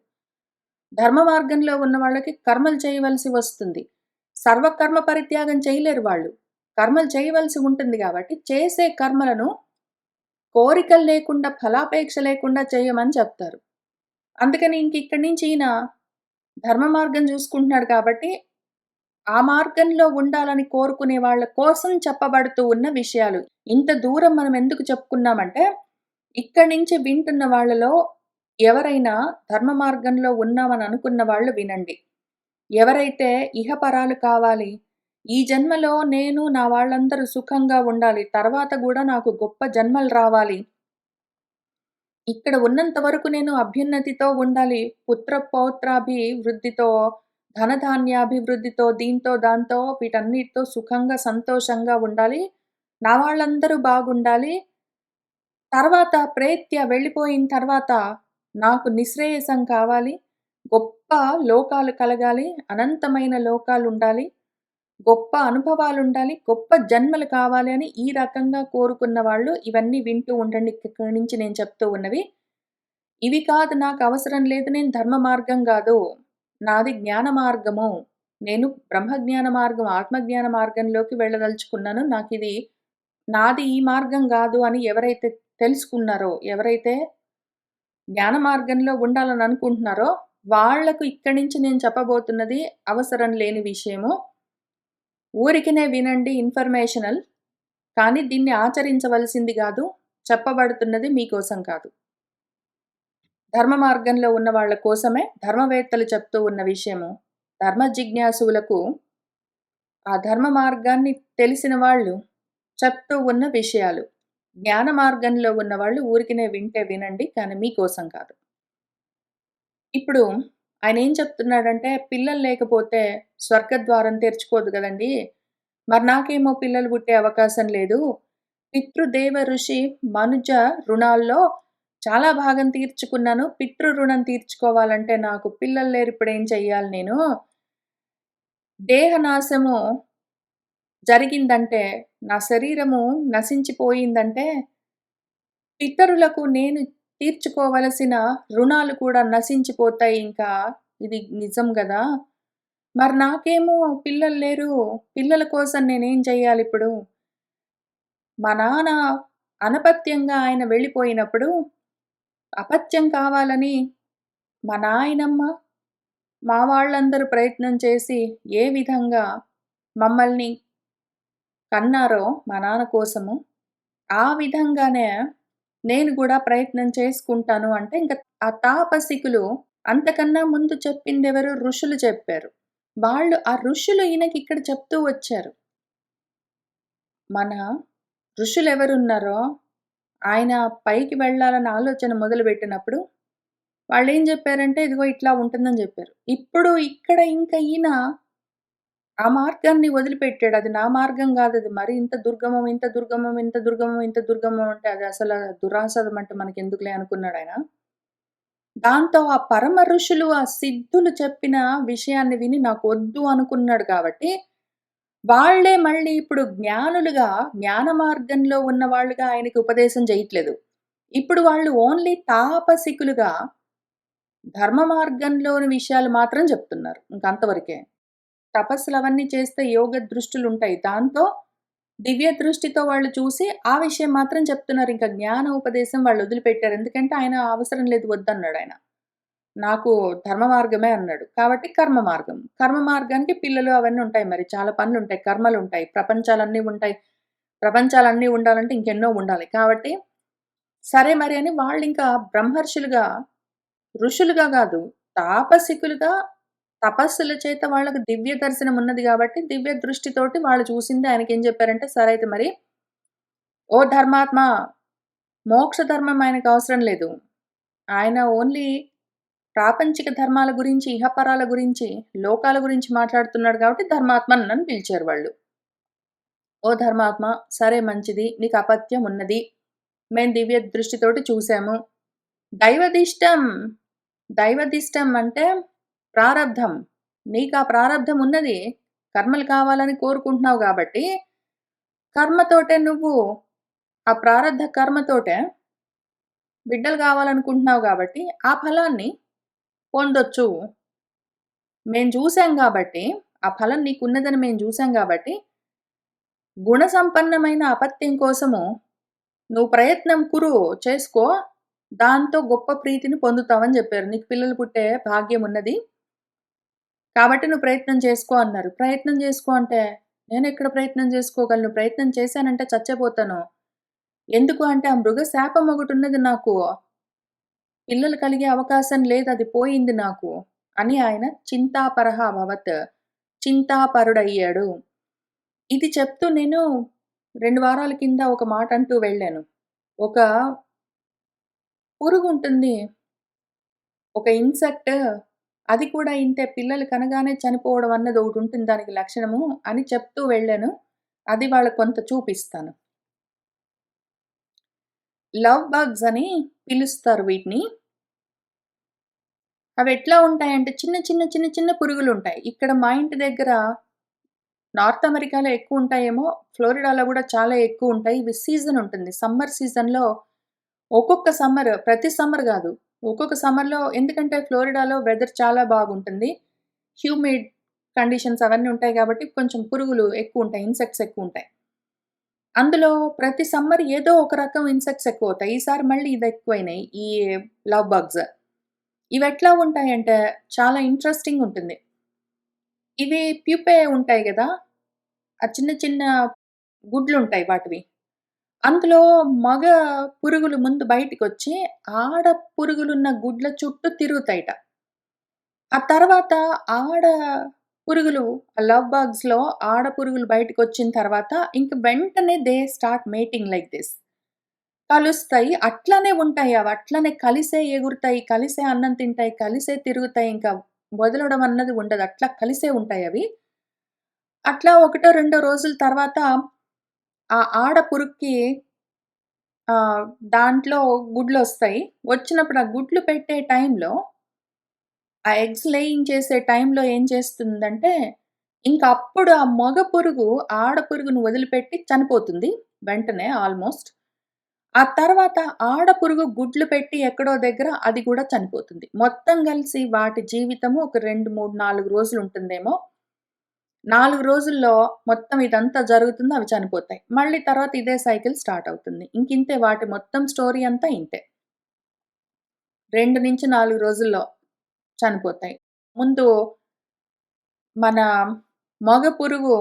ధర్మ మార్గంలో ఉన్న వాళ్ళకి కర్మలు చేయవలసి వస్తుంది. సర్వకర్మ పరిత్యాగం చేయలేరు వాళ్ళు. కర్మలు చేయవలసి ఉంటుంది గాబట్టి, చేసే కర్మలను కోరికలు లేకుండా, ఫలాపేక్ష లేకుండా చేయమని చెప్తారు. అందుకని ఇక్కడి నుంచి ఈయన ధర్మ మార్గం చూసుకుంటున్నాడు కాబట్టి, ఆ మార్గంలో ఉండాలని కోరుకునే వాళ్ళ కోసం చెప్పబడుతూ ఉన్న విషయాలు. ఇంత దూరం మనం ఎందుకు చెప్పుకున్నామంటే, ఇక్కడి నుంచి వింటున్న వాళ్ళలో ఎవరైనా ధర్మ మార్గంలో ఉన్నామని అనుకున్న వాళ్ళు వినండి. ఎవరైతే ఇహపరాలు కావాలి, ఈ జన్మలో నేను నా వాళ్ళందరూ సుఖంగా ఉండాలి, తర్వాత గూడా నాకు గొప్ప జన్మలు రావాలి. ఇక్కడ ఉన్నంత వరకు నేను అభ్యున్నతితో ఉండాలి. పుత్ర పౌత్రాభివృద్ధితో, ధనధాన్యాభివృద్ధితో, దీంతో దాంతో వీటన్నిటితో సుఖంగా, సంతోషంగా ఉండాలి. నా వాళ్ళందరూ బాగుండాలి. తర్వాత ప్రేత్య వెళ్ళిపోయిన తర్వాత నాకు నిశ్రేయసం కావాలి. గొప్ప లోకాలు కలగాలి. అనంతమైన లోకాలుండాలి. గొప్ప అనుభవాలుండాలి. గొప్ప జన్మలు కావాలి అని ఈ రకంగా కోరుకున్న వాళ్ళు ఇవన్నీ వింటూ ఉండండి. ఇక్కడి నుంచి నేను చెప్తూ ఉన్నవి. ఇవి కాదు నాకవసరం లేదు. నేను ధర్మ మార్గం గాదు. నాది జ్ఞాన మార్గము. నేను బ్రహ్మజ్ఞాన మార్గం, ఆత్మజ్ఞాన మార్గంలోకి వెళ్ళదలుచుకున్నాను. నాది ఈ మార్గం గాదు అని ఎవరైతే తెలుసుకున్నారో, ఎవరైతే జ్ఞాన మార్గంలో ఉండాలని అనుకుంటున్నారో, వాళ్లకు ఇక్కడి నుంచి నేను చెప్పబోతున్నది అవసరం లేని విషయము. ఊరికినే వినండి ఇన్ఫర్మేషనల్. కానీ దీన్ని ఆచరించవలసింది గాదు. చెప్పబడుతున్నది మీకోసం కాదు. ధర్మ మార్గంలో ఉన్న వాళ్ళ కోసమే ధర్మవేత్తలు చెప్తూ ఉన్న విషయము. ధర్మ జిజ్ఞాసువులకు ఆ ధర్మ మార్గాన్ని తెలిసిన వాళ్ళు చెప్తూ ఉన్న విషయాలు. జ్ఞాన మార్గంలో ఉన్నవాళ్ళు ఊరికినే వింటే వినండి. కానీ మీకోసం కాదు. ఇప్పుడు ఆయనేం చెప్తున్నాడంటే, పిల్లలు లేకపోతే స్వర్గద్వారం తెరుచుకోదు గదండీ! మరి నాకేమో పిల్లలు పుట్టే అవకాశం లేదు. పితృదేవ ఋషి మనుజ రుణాల్లో చాలా భాగం తీర్చుకున్నాను. పితృ రుణం తీర్చుకోవాలంటే నాకు పిల్లలు లేరు. ఇప్పుడేం చెయ్యాలి నేను? దేహనాశము జరిగిందంటే, నా శరీరము నశించిపోయిందంటే, పితరులకు నేను తీర్చుకోవలసిన రుణాలు కూడా నశించిపోతాయి ఇంకా. ఇది నిజం గదా! మరి నాకేమో పిల్లలు లేరు. పిల్లల కోసం నేనేం చెయ్యాలిప్పుడు? మా నాన్న అనపత్యంగా ఆయన వెళ్ళిపోయినప్పుడు, అపత్యం కావాలని మా నాయనమ్మ, మా వాళ్ళందరూ ప్రయత్నం చేసి ఏ విధంగా మమ్మల్ని కన్నారో మా నాన్న కోసము, ఆ విధంగానే నేను గూడా ప్రయత్నం చేసుకుంటాను అంటే ఇంక ఆ తాపసికులు అంతకన్నా ముందు చెప్పిందెవరు? ఋషులు చెప్పారు. వాళ్ళు ఆ ఋషులు ఈయనకిక్కడ చెప్తూ వచ్చారు. మన ఋషులెవరున్నారో ఆయన పైకి వెళ్ళాలన్న ఆలోచన మొదలుపెట్టినప్పుడు వాళ్ళేం జెప్పారంటే, ఇదిగో ఇట్లా ఉంటుందని జెప్పారు. ఇప్పుడు ఇక్కడ ఇంక ఈయన ఆ మార్గాన్ని వదిలిపెట్టాడు. అది నా మార్గం గాదది. మరి ఇంత దుర్గమం, ఇంత దుర్గమం, ఇంత దుర్గమం, ఇంత దుర్గమం అంటే అది అసల దురాసదం అంటే మనకెందుకులే అనుకున్నాడాయన. దాంతో ఆ పరమ ఋషులు, ఆ సిద్ధులు చెప్పిన విషయాన్ని విని నాకొద్దు అనుకున్నాడు కాబట్టి, వాళ్ళే మళ్ళీ ఇప్పుడు జ్ఞానులుగా, జ్ఞాన మార్గంలో ఉన్నవాళ్ళుగా ఆయనకి ఉపదేశం చేయట్లేదు. ఇప్పుడు వాళ్ళు ఓన్లీ తాపసికులుగా ధర్మ మార్గంలోని విషయాలు మాత్రం చెప్తున్నారు. ఇంక అంతవరకే. తపస్సులవన్నీ చేస్తే యోగ దృష్టులుంటాయి. దాంతో దివ్య దృష్టితో వాళ్ళు చూసి ఆ విషయం మాత్రం చెప్తున్నారు. ఇంక జ్ఞాన ఉపదేశం వాళ్ళు వదిలిపెట్టారు. ఎందుకంటే ఆయన అవసరం లేదు వద్దన్నాడాయన. నాకు ధర్మ మార్గమే అన్నాడు. కాబట్టి కర్మ మార్గం. కర్మ మార్గానికి పిల్లలు అవన్నీ ఉంటాయి మరి. చాలా పనులుంటాయి. కర్మలుంటాయి. ప్రపంచాలన్నీ ఉంటాయి. ప్రపంచాలన్నీ ఉండాలంటే ఇంకెన్నో ఉండాలి. కాబట్టి సరే మరి అని వాళ్ళింకా బ్రహ్మర్షులుగా, ఋషులుగా గాదు, తాపసికులుగా తపస్సుల చేత వాళ్ళకి దివ్య దర్శనం ఉన్నది గాబట్టి, దివ్య దృష్టితోటి వాళ్ళు చూసింది ఆయనకేం జెప్పారంటే, సరే అయితే మరి, ఓ ధర్మాత్మా మోక్ష ధర్మం ఆయనకవసరం లేదు. ఆయన ఓన్లీ ప్రాపంచిక ధర్మాల గురించి, ఇహపరాల గురించి, లోకాల గురించి మాట్లాడుతున్నాడు గాబట్టి ధర్మాత్మ అని నన్ను పిలిచారు వాళ్ళు. ఓ ధర్మాత్మ సరే మంచిది. నీకు అపత్యం ఉన్నది. మేము దివ్య దృష్టితోటి చూసాము. దైవదిష్టం. దైవదిష్టం అంటే ప్రారబ్ధం. నీకా ప్రారబ్ధం ఉన్నది. కర్మలు కావాలని కోరుకుంటున్నావు గాబట్టి, కర్మతోటే నువ్వు ఆ ప్రారబ్ధ కర్మతోటే బిడ్డలు గావాలనుకుంటున్నావు గాబట్టి, ఆ ఫలాన్ని పొందొచ్చు. మేము జూసాం గాబట్టి, ఆ ఫలం నీకున్నదని మేము జూసాం గాబట్టి, గుణ సంపన్నమైన అపత్యం కోసము నువ్వు ప్రయత్నం చేసుకో. దాంతో గొప్ప ప్రీతిని పొందుతావని జెప్పారు. నీకు పిల్లలు పుట్టే భాగ్యం ఉన్నది. కాబట్టి నువ్వు ప్రయత్నం చేసుకో అన్నారు. ప్రయత్నం చేసుకో అంటే, నేనెక్కడ ప్రయత్నం జేసుకోగలను? ప్రయత్నం చేశానంటే చచ్చిపోతాను. ఎందుకు అంటే, ఆ మృగ శాపం ఒకటున్నది నాకు. పిల్లలు కలిగే అవకాశం లేదు. అది పోయింది నాకు. అని ఆయన చింతాపరహ అభవత్. చింతాపరుడయ్యాడు. ఇది చెప్తూ నేను 2 వారాల కింద ఒక మాట అంటూ వెళ్ళాను. ఒక పురుగుంటుంది. ఒక ఇన్సెక్ట్ అది కూడా ఇంతే పిల్లలు కనగానే చనిపోవడం అన్నది ఒకటుంటుంది దానికి లక్షణము అని చెప్తూ వెళ్ళాను. అది వాళ్ళకి కొంత చూపిస్తాను. లవ్ బగ్స్ అని పిలుస్తారు వీటిని. అవెట్లా ఉంటాయంటే చిన్న పురుగులుంటాయి. ఇక్కడ మా ఇంటి దగ్గర నార్త్ అమెరికాలో ఎక్కువుంటాయేమో, ఫ్లోరిడాలో గూడా చాలా ఎక్కువుంటాయి. ఇవి సీజన్ ఉంటుంది. సమ్మర్ సీజన్‌లో ఒక్కొక్క సమ్మర్ ప్రతి సమ్మర్ గాదు. ఒక్కొక్క సమ్మర్‌లో ఎందుకంటే ఫ్లోరిడాలో వెదర్ చాలా బాగుంటుంది. హ్యూమిడ్ కండిషన్స్ అవన్నీ ఉంటాయి గాబట్టి కొంచెం పురుగులు ఎక్కువుంటాయి. ఇన్సెక్ట్స్ ఎక్కువుంటాయి. అందులో ప్రతి సమ్మర్ ఏదో ఒక రకం ఇన్సెక్ట్స్ ఎక్కువవుతాయి. ఈసారి మళ్ళీ ఇవెక్కువైనాయి. ఈ లవ్ బగ్స్. ఇవెట్లా ఉంటాయంటే చాలా ఇంట్రెస్టింగుంటుంది. ఇవి ప్యూపే ఉంటాయి గదా! ఆ చిన్న గుడ్లుంటాయి వాటివి. అందులో మగ పురుగులు ముందు బయటికొచ్చి, ఆడ పురుగులున్న గుడ్ల చుట్టూ తిరుగుతాయిట. ఆ తర్వాత ఆడ పురుగులు లవ్ బగ్స్‌లో ఆడ పురుగులు బయటికొచ్చిన తర్వాత, ఇంక వెంటనే they start mating like this. కలుస్తాయి. అట్లనే ఉంటాయి. అవి అట్లనే కలిసే ఎగురుతాయి, కలిసే అన్నం తింటాయి, కలిసే తిరుగుతాయి. ఇంకా వదలడం అన్నది ఉండదు. అట్లా కలిసే ఉంటాయవి. అట్లా ఒకటో, రెండో రోజుల తర్వాత ఆ ఆడ పురుగుకి దాంట్లో గుడ్లొస్తాయి. వచ్చినప్పుడు ఆ గుడ్లు పెట్టే టైంలో, ఆ ఎగ్స్ లేయింగ్ చేసే టైంలో ఏం చేస్తుందంటే, ఇంక అప్పుడు ఆ మగ పురుగు ఆడ పురుగును వదిలిపెట్టి చనిపోతుంది. వెంటనే ఆల్‌మోస్ట్. ఆ తర్వాత ఆడ పురుగు గుడ్లు పెట్టి ఎక్కడో దగ్గర అది కూడా చనిపోతుంది. మొత్తం కలిసి వాటి జీవితము ఒక 2, 3, 4 రోజులుంటుందేమో. 4 రోజుల్లో మొత్తం ఇదంతా జరుగుతుంది. అవి చనిపోతాయి. మళ్ళీ తర్వాత ఇదే సైకిల్ స్టార్ట్ అవుతుంది. ఇంకింతే వాటి మొత్తం స్టోరీ అంతా ఇంతే. 2-4 రోజుల్లో చనిపోతాయి. ముందు మన మగ పురుగు,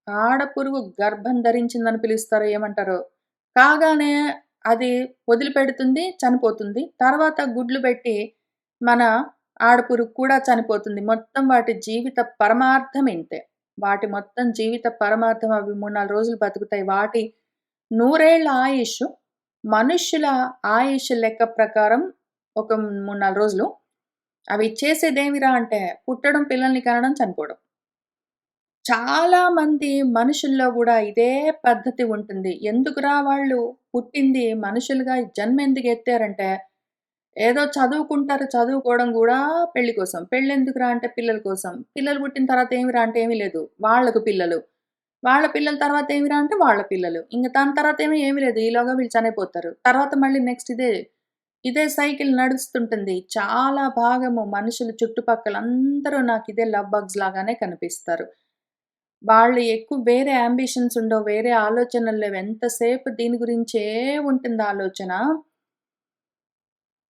ఆడ పురుగు గర్భం ధరించిందని పిలుస్తారో ఏమంటారో. కాగానే అది వదిలిపెడుతుంది, చనిపోతుంది. తర్వాత గుడ్లు పెట్టి మన ఆడపురుగు కూడా చనిపోతుంది. మొత్తం వాటి జీవిత పరమార్థం ఇంతే. వాటి మొత్తం జీవిత పరమార్థం అవి 3, 4 రోజులు బతుకుతాయి. వాటి నూరేళ్ల ఆయుష్షు మనుష్యుల ఆయుష్ లెక్క ప్రకారం ఒక 3, 4 రోజులు. అవి చేసేదేమిరా అంటే పుట్టడం, పిల్లల్ని కనడం, చనిపోవడం. చాలా మంది మనుషుల్లో గూడా ఇదే పద్ధతి ఉంటుంది. ఎందుకురా వాళ్ళు పుట్టింది మనుషులుగా జన్మెందుకు ఎత్తారంటే, ఏదో చదువుకుంటారు. చదువుకోవడం గూడా పెళ్లి కోసం. పెళ్ళెందుకురా అంటే పిల్లల కోసం. పిల్లలు పుట్టిన తర్వాత ఏమిరా అంటే ఏమీ లేదు. వాళ్ళకు పిల్లలు. వాళ్ళ పిల్లల తర్వాత ఏమిరా అంటే వాళ్ళ పిల్లలు. ఇంక దాని తర్వాత ఏమీ లేదు. ఈలోగా వీళ్ళు చనిపోతారు. తర్వాత మళ్ళీ నెక్స్ట్ ఇదే సైకిల్ నడుస్తుంటుంది. చాలా భాగము మనుషులు చుట్టుపక్కల అందరూ నాకిదే లవ్ బగ్స్ లాగానే కనిపిస్తారు. వాళ్ళు ఎక్కువ వేరే యాంబిషన్స్ ఉండవు. వేరే ఆలోచనలు లేవు. ఎంతసేపు దీని గురించే ఉంటుంది ఆలోచన.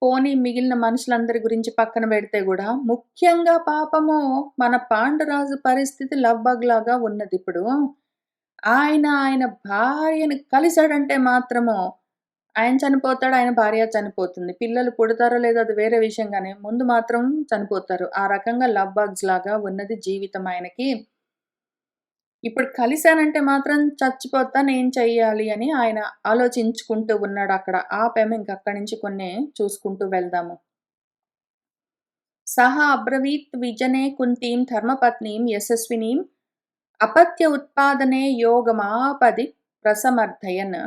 పోనీ మిగిలిన మనుషులందరి గురించి పక్కన పెడితే గూడా, ముఖ్యంగా పాపము మన పాండురాజు పరిస్థితి లవ్ బగ్ లాగా ఉన్నదిప్పుడు. ఆయన భార్యని కలిసాడంటే మాత్రము, ఆయన చనిపోతాడు, ఆయన భార్య చనిపోతుంది. పిల్లలు పుడతారో లేదో అది వేరే విషయం గానీ, ముందు మాత్రం చనిపోతారు. ఆ రకంగా లవ్ బగ్స్ లాగా ఉన్నది జీవితం ఆయనకి. ఇప్పుడు కలిసానంటే మాత్రం చచ్చిపోతానేం చెయ్యాలి అని ఆయన ఆలోచించుకుంటూ ఉన్నాడక్కడ. ఆపాము ఇంకక్కడి నుంచి కొన్ని చూసుకుంటూ వెళ్దాము. సహ అబ్రవీత్ విజనే కుంతీం ధర్మపత్నీం యశస్వినీం అపత్య ఉత్పాదనే యోగమాపది ప్రసమర్థయన్.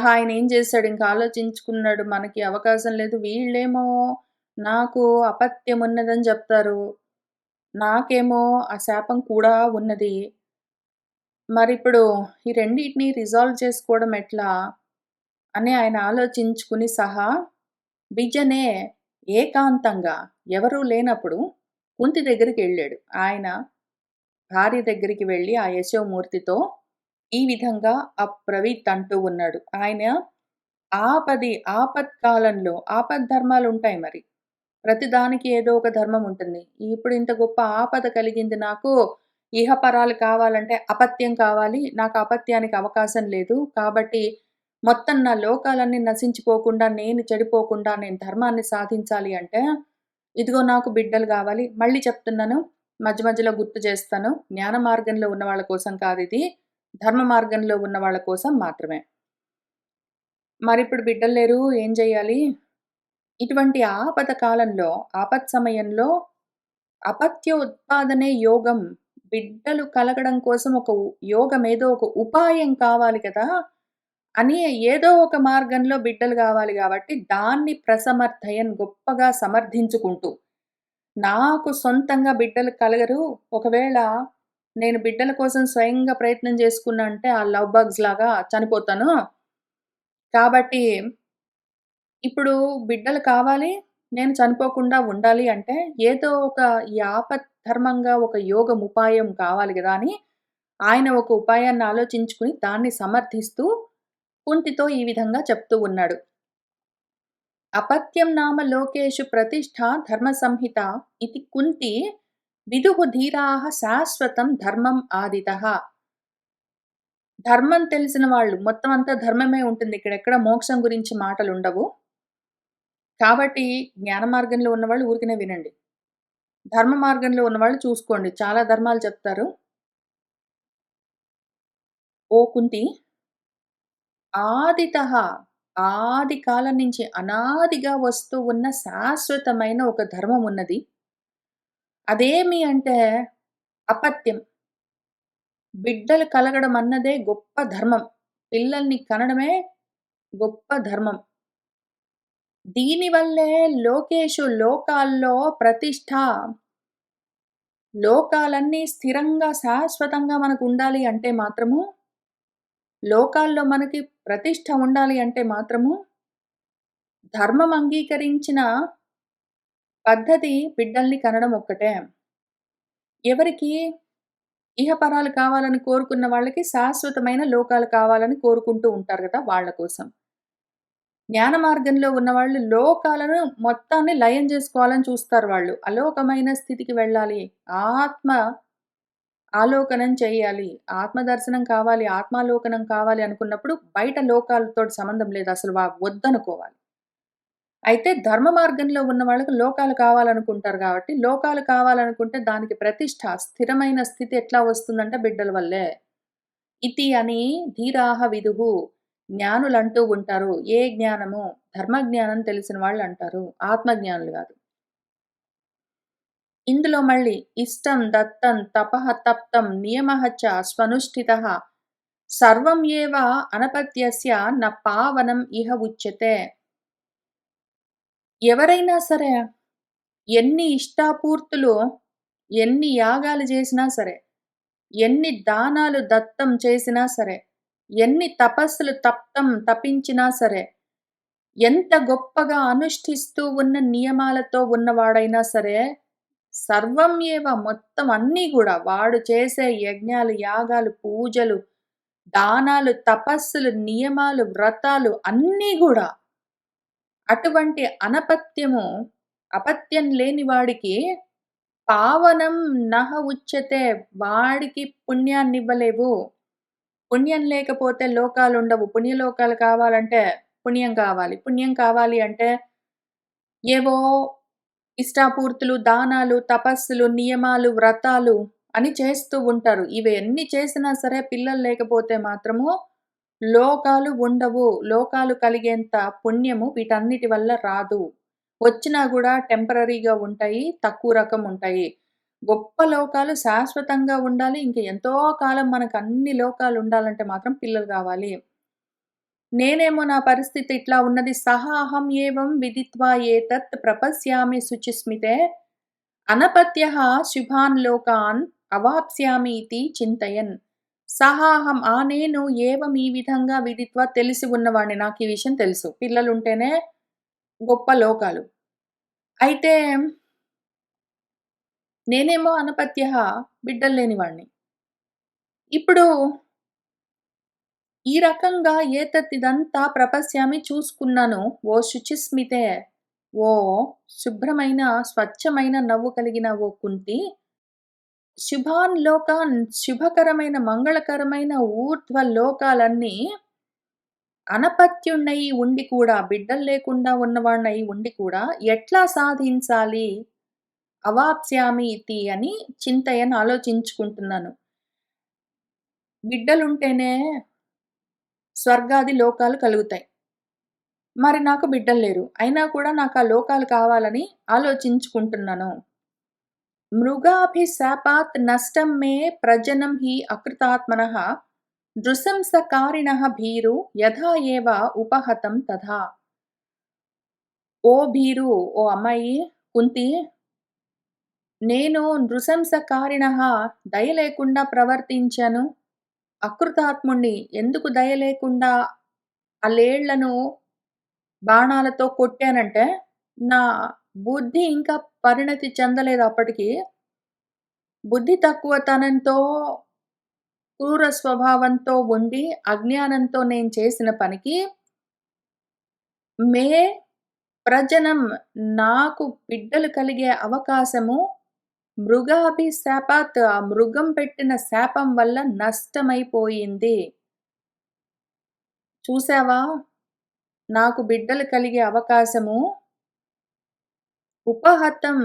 ఆయనేం చేశాడు ఇంక ఆలోచించుకున్నాడు. మనకి అవకాశం లేదు. వీళ్ళేమో నాకు అపత్యమున్నదని జెప్తారు. నాకేమో ఆ శాపం కూడా ఉన్నది. మరిప్పుడు ఈ రెండిటిని రిజాల్వ్ చేసుకోవడం ఎట్లా? అని ఆయన ఆలోచించుకుని విజనే ఏకాంతంగా ఎవరూ లేనప్పుడు కుంతి దగ్గరికెళ్ళాడు. ఆయన భార్య దగ్గరికి వెళ్లి ఆ యశోమూర్తితో ఈ విధంగా అబ్రవీత్ అంటూ ఉన్నాడు. ఆయన ఆపత్కాలంలో ఆపద్ధర్మాలుంటాయి మరి. ప్రతిదానికి ఏదో ఒక ధర్మం ఉంటుంది. ఇప్పుడు ఇంత గొప్ప ఆపద కలిగింది నాకు. ఇహపరాలు కావాలంటే అపత్యం కావాలి. నాకు అపత్యానికి అవకాశం లేదు. కాబట్టి మొత్తం నా లోకాలన్నీ నశించిపోకుండా, నేను చెడిపోకుండా నేను ధర్మాన్ని సాధించాలి అంటే, ఇదిగో నాకు బిడ్డలు గావాలి. మళ్ళీ చెప్తున్నాను. మధ్య మధ్యలో గుర్తు చేస్తాను. జ్ఞాన మార్గంలో ఉన్న వాళ్ళ కోసం కాదిది. ధర్మ మార్గంలో ఉన్న వాళ్ళ కోసం మాత్రమే. మరిప్పుడు బిడ్డలు లేరు. ఏం జేయాలి? ఇటువంటి ఆపద కాలంలో, ఆపత్ సమయంలో అపత్య ఉత్పాదనే యోగం. బిడ్డలు కలగడం కోసం ఒక యోగం ఏదో ఒక ఉపాయం కావాలి కదా! అని ఏదో ఒక మార్గంలో బిడ్డలు గావాలి గాబట్టి, దాన్ని ప్రసమర్థయన్ గొప్పగా సమర్థించుకుంటూ, నాకు సొంతంగా బిడ్డలు కలగరు. ఒకవేళ నేను బిడ్డల కోసం స్వయంగా ప్రయత్నం జేసుకున్నా అంటే, ఆ లవ్ బగ్స్ లాగా చనిపోతాను. కాబట్టి ఇప్పుడు బిడ్డలు కావాలి. నేను చనిపోకుండా ఉండాలి అంటే, ఏదో ఒక ఈ ఆపద్ధర్మంగా ఒక యోగం ఉపాయం కావాలి గదా! అని ఆయన ఒక ఉపాయాన్ని ఆలోచించుకుని దాన్ని సమర్థిస్తూ కుంతితో ఈ విధంగా చెప్తూ ఉన్నాడు. అపత్యం నామ లోకేషు ప్రతిష్ఠా ధర్మ సంహిత ఇతి కుంతి విదుః ధీరాః శాశ్వతం ధర్మం ఆదితః. ధర్మం తెలిసిన వాళ్ళు మొత్తం అంతా ధర్మమే ఉంటుంది. ఇక్కడెక్కడ మోక్షం గురించి మాటలుండవు. కాబట్టి జ్ఞాన మార్గంలో ఉన్నవాళ్ళు ఊరికనే వినండి. ధర్మ మార్గంలో ఉన్నవాళ్ళు చూసుకోండి. చాలా ధర్మాలు చెప్తారు. ఓ కుంతి ఆదితః ఆది కాలం నుంచి అనాదిగా వస్తూ ఉన్న శాశ్వతమైన ఒక ధర్మం ఉన్నది. అదేమి అంటే అపత్యం. బిడ్డలు కలగడం అన్నదే గొప్ప ధర్మం. పిల్లల్ని కనడమే గొప్ప ధర్మం. దీనివల్లే లోకేషు లోకాల్లో ప్రతిష్ఠ. లోకాలన్నీ స్థిరంగా శాశ్వతంగా మనకుండాలి అంటే మాత్రము, లోకాల్లో మనకి ప్రతిష్ఠ ఉండాలి అంటే మాత్రము, ధర్మం అంగీకరించిన పద్ధతి బిడ్డల్ని కనడం ఒక్కటే. ఎవరికి ఇహపరాలు కావాలని కోరుకున్న వాళ్ళకి శాశ్వతమైన లోకాలు కావాలని కోరుకుంటూ ఉంటారు గదా! వాళ్ళ కోసం. జ్ఞాన మార్గంలో ఉన్నవాళ్ళు లోకాలను మొత్తాన్ని లయం జేసుకోవాలని చూస్తారు వాళ్ళు. అలోకమైన స్థితికి వెళ్ళాలి. ఆత్మ ఆలోకనం చేయాలి. ఆత్మదర్శనం కావాలి, ఆత్మాలోకనం కావాలి అనుకున్నప్పుడు బయట లోకాలతోటి సంబంధం లేదు. అసలు వద్దనుకోవాలి. అయితే ధర్మ మార్గంలో ఉన్న వాళ్ళకి లోకాలు కావాలనుకుంటారు గాబట్టి, లోకాలు కావాలనుకుంటే దానికి ప్రతిష్ఠ, స్థిరమైన స్థితి ఎట్లా వస్తుందంటే బిడ్డల వల్లే. ఇతి అని ధీరాహ విదుహు. జ్ఞానులంటూ ఉంటారు. ఏ జ్ఞానము? ధర్మజ్ఞానం తెలిసిన వాళ్ళంటారు. ఆత్మజ్ఞానులు గాదు. ఇందులో మళ్ళీ ఇష్టం, దత్తం, తపః, తప్తం, నియమః చ స్వనుష్ఠితః సర్వం ఏవ అనపత్యస్య న పావనం ఇహ ఉచ్యతే. ఎవరైనా సరే ఎన్ని ఇష్టాపూర్తులు, ఎన్ని యాగాలు చేసినా సరే, ఎన్ని దానాలు దత్తం చేసినా సరే, ఎన్ని తపస్సులు తపించినా సరే, ఎంత గొప్పగా అనుష్ఠిస్తూ ఉన్న నియమాలతో ఉన్నవాడైనా సరే, సర్వం ఏవ మొత్తం అన్నీ గూడా వాడు చేసే యజ్ఞాలు, యాగాలు, పూజలు, దానాలు, తపస్సులు, నియమాలు, వ్రతాలు అన్నీ గూడా అటువంటి అపత్యం లేని వాడికి పావనం నహ ఉచ్యతే. వాడికి పుణ్యాన్నివ్వలేవు. పుణ్యం లేకపోతే లోకాలుండవు. పుణ్యలోకాలు కావాలంటే పుణ్యం కావాలి. పుణ్యం కావాలి అంటే ఏవో ఇష్టాపూర్తులు, దానాలు, తపస్సులు, నియమాలు, వ్రతాలు అని చేస్తూ ఉంటారు. ఇవన్నీ చేసినా సరే పిల్లలు లేకపోతే మాత్రము లోకాలు ఉండవు. లోకాలు కలిగేంత పుణ్యము వీటన్నిటి వల్ల రాదు. వచ్చినా గూడా టెంపరరీగా ఉంటాయి. తక్కువ రకం ఉంటాయి. గొప్ప లోకాలు శాశ్వతంగా ఉండాలి. ఇంక ఎంతో కాలం మనకన్ని లోకాలుండాలంటే మాత్రం పిల్లలు గావాలి. నేనేమో నా పరిస్థితి ఇట్లా ఉన్నది. సహా అహం ఏవం విదిత్వా ఏతత్ ప్రపశ్యామి శుచిస్మితే అనపత్యః శుభాన్ లోకాన్ అవాప్స్యామి ఇతి చింతయన్. సహా అహం నేను ఏవం ఈ విధంగా విదిత్వా తెలిసి ఉన్నవాడిని. నాకీ విషయం తెలుసు. పిల్లలుంటేనే గొప్ప లోకాలు. అయితే నేనేమో అనపత్యః బిడ్డలు లేనివాడిని. ఇప్పుడు ఈ రకంగా ఇదంతా ప్రపశ్యామి చూసుకున్నాను. ఓ శుచిస్మితే, ఓ శుభ్రమైన, స్వచ్ఛమైన నవ్వు కలిగిన ఓ కుంతి, శుభాన్ లోకాన్ శుభకరమైన, మంగళకరమైన ఊర్ధ్వ లోకాలన్నీ అనపత్యుడినై ఉండి కూడా, బిడ్డలు లేకుండా ఉన్నవాడినై ఉండి కూడా ఎట్లా సాధించాలి? అవాప్స్యామి ఇతి అని చింతయన్ ఆలోచించుకుంటున్నాను. బిడ్డలుంటేనే స్వర్గాది లోకాలు కలుగుతాయి. మరి నాకు బిడ్డలు లేరు. అయినా కూడా నాకా లోకాలు కావాలని ఆలోచించుకుంటున్నాను. మృగాభిశాపాత్ నష్టం మే ప్రజనం హి అకృతాత్మనః నృశంసకారిణః భీరు యథా ఏవ ఉపహతం తథా. ఓ భీరు, ఓ అమ్మాయి కుంతి, నేను నృశంసకారిణః దయ లేకుండా ప్రవర్తించాను. అకృతాత్ముడిని. ఎందుకు దయ లేకుండా ఆ లేళ్లను బాణాలతో కొట్టానంటే, నా బుద్ధి ఇంకా పరిణతి చెందలేదు అప్పటికి. బుద్ధి తక్కువతనంతో, క్రూర స్వభావంతో ఉండి, అజ్ఞానంతో నేను చేసిన పనికి, మే ప్రజనం నాకు బిడ్డలు కలిగే అవకాశము మృగాభిశాపాత్ ఆ మృగం పెట్టిన శాపం వల్ల నష్టమైపోయింది. చూసావా? నాకు బిడ్డలు కలిగే అవకాశము ఉపహతం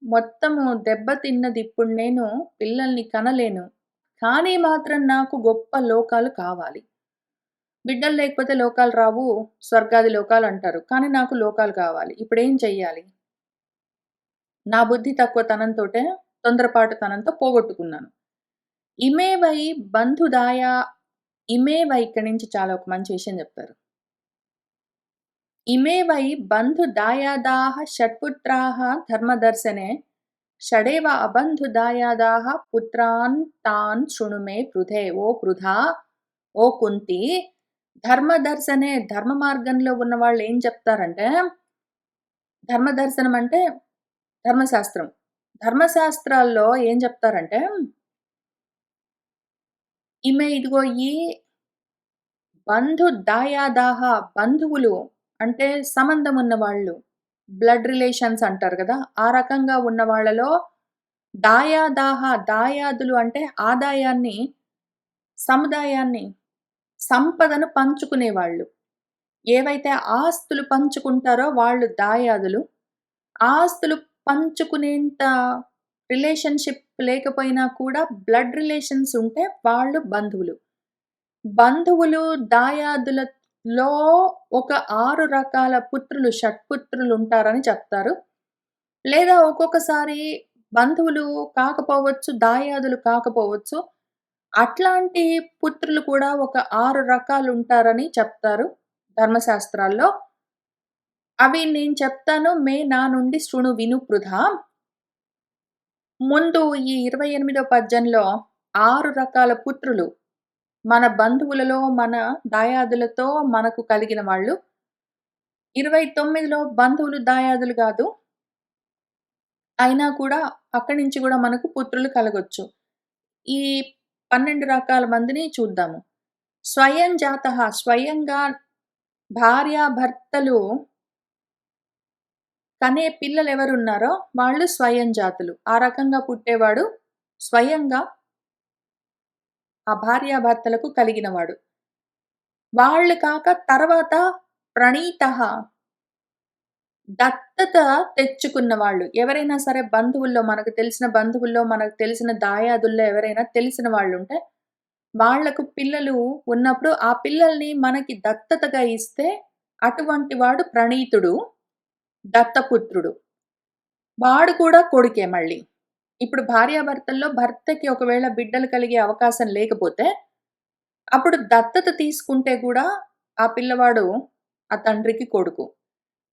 మొత్తము దెబ్బతిన్నదిప్పుడు నేను పిల్లల్ని కనలేను. కానీ మాత్రం నాకు గొప్ప లోకాలు కావాలి. బిడ్డలు లేకపోతే లోకాలు రావు, స్వర్గాది లోకాలంటారు. కానీ నాకు లోకాలు కావాలి. ఇప్పుడేం చెయ్యాలి? నా బుద్ధి తక్కువతనంతోటే, తొందరపాటుతనంతో పోగొట్టుకున్నాను. ఇమే వై బంధుదాయా ఇమే వై ఇక్కడి నుంచి చాలా ఒక మంచి విషయం చెప్తారు. ఇమే వై బంధుదాయాదాః షట్పుత్రాः ధర్మదర్శనే షడేవ అబంధుదాయాదాః పుత్రాన్ తాన్ శృణు మే పృథే. ఓ పృథా, ఓ కుంతి, ధర్మదర్శనే ధర్మ మార్గంలో ఉన్నవాళ్ళు ఏం చెప్తారంటే, ధర్మదర్శనం అంటే ధర్మశాస్త్రం. ధర్మశాస్త్రాల్లో ఏం చెప్తారంటే, ఇదిగో ఈ దాయాదాహ బంధువులు అంటే సంబంధం ఉన్నవాళ్ళు. బ్లడ్ రిలేషన్స్ అంటారు గదా! ఆ రకంగా ఉన్న వాళ్ళలో దాయాదాహ దాయాదులు అంటే ఆదాయాన్ని, సముదాయాన్ని, సంపదను పంచుకునేవాళ్ళు. ఏవైతే ఆస్తులు పంచుకుంటారో వాళ్ళు దాయాదులు. ఆస్తులు పంచుకునేంత రిలేషన్‌షిప్ లేకపోయినా కూడా బ్లడ్ రిలేషన్స్ ఉంటే వాళ్ళు బంధువులు. బంధువులు, దాయాదులలో ఒక 6 రకాల పుత్రులు, షట్‌పుత్రులుంటారని చెప్తారు. లేదా ఒక్కొక్కసారి బంధువులు కాకపోవచ్చు, దాయాదులు కాకపోవచ్చు. అట్లాంటి పుత్రులు కూడా ఒక 6 రకాలుంటారని చెప్తారు ధర్మశాస్త్రాల్లో. అవి నేను చెప్తాను. నా నుండి శృణు వినుపృధా. ముందు ఈ 28వ పద్యంలో 6 రకాల పుత్రులు మన బంధువులలో, మన దాయాదులతో మనకు కలిగిన వాళ్ళు. 29లో బంధువులు, దాయాదులు గాదు. అయినా కూడా అక్కడి నుంచి గూడా మనకు పుత్రులు కలగొచ్చు. ఈ 12 రకాల మందిని చూద్దాము. స్వయం జాతః స్వయంగా భార్యాభర్తలు కనే పిల్లలెవరున్నారో వాళ్ళు స్వయం జాతులు. ఆ రకంగా పుట్టేవాడు స్వయంగా ఆ భార్యాభర్తలకు కలిగినవాడు. వాళ్ళు కాక తర్వాత ప్రణీతః దత్తత తెచ్చుకున్న వాళ్ళు. ఎవరైనా సరే బంధువుల్లో మనకు తెలిసిన బంధువుల్లో, మనకు తెలిసిన దాయాదుల్లో ఎవరైనా తెలిసిన వాళ్ళుంటే, వాళ్లకు పిల్లలు ఉన్నప్పుడు ఆ పిల్లల్ని మనకి దత్తతగా ఇస్తే అటువంటి వాడు ప్రణీతుడు, దత్తపుత్రుడు. వాడు కూడా కొడుకే మళ్ళీ. ఇప్పుడు భార్యాభర్తల్లో భర్తకి ఒకవేళ బిడ్డలు కలిగే అవకాశం లేకపోతే, అప్పుడు దత్తత తీసుకుంటే గూడా ఆ పిల్లవాడు ఆ తండ్రికి కొడుకు.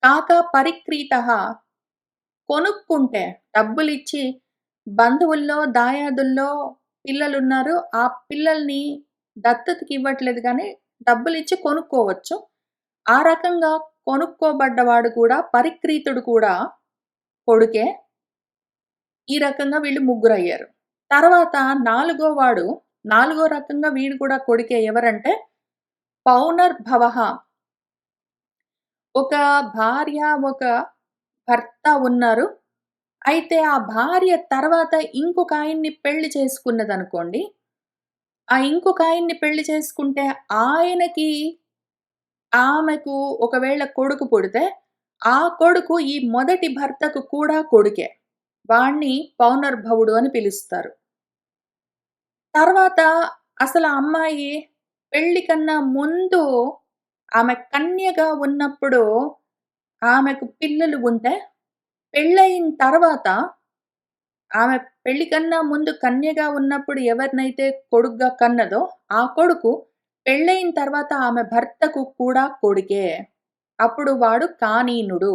కాక పరిక్రీతః కొనుక్కుంటే డబ్బులిచ్చి బంధువుల్లో, దాయాదుల్లో పిల్లలున్నారు. ఆ పిల్లల్ని దత్తతకి ఇవ్వట్లేదు గానీ, డబ్బులిచ్చి కొనుక్కోవచ్చు. ఆ రకంగా కొనుక్కోబడ్డవాడు కూడా పరిక్రీతుడు కూడా కొడుకే. ఈ రకంగా వీళ్ళు ముగ్గురయ్యారు. తర్వాత నాలుగో రకంగా వీడు కూడా కొడుకే ఎవరంటే పౌనర్భవః. ఒక భార్య, ఒక భర్త ఉన్నారు. అయితే ఆ భార్య తర్వాత ఇంకొక ఆయన్ని పెళ్లి చేసుకున్నదనుకోండి. ఆ ఇంకొక ఆయన్ని పెళ్లి చేసుకుంటే ఆయనకి, ఆమెకు ఒకవేళ కొడుకు పుడితే, ఆ కొడుకు ఈ మొదటి భర్తకు కూడా కొడుకే. వాడిని పౌనర్భవుడు అని పిలుస్తారు. తర్వాత అసలు ఆ అమ్మాయి పెళ్లి కన్నా ముందు ఆమె కన్యగా ఉన్నప్పుడు ఆమెకు పిల్లలు ఉంటే, పెళ్లయిన తర్వాత ఆమె పెళ్లి కన్నా ముందు కన్యగా ఉన్నప్పుడు ఎవరినైతే కొడుగ్గా కన్నదో, ఆ కొడుకు పెళ్లయిన తర్వాత ఆమె భర్తకు కూడా కొడుకే. అప్పుడు వాడు కానీనుడు.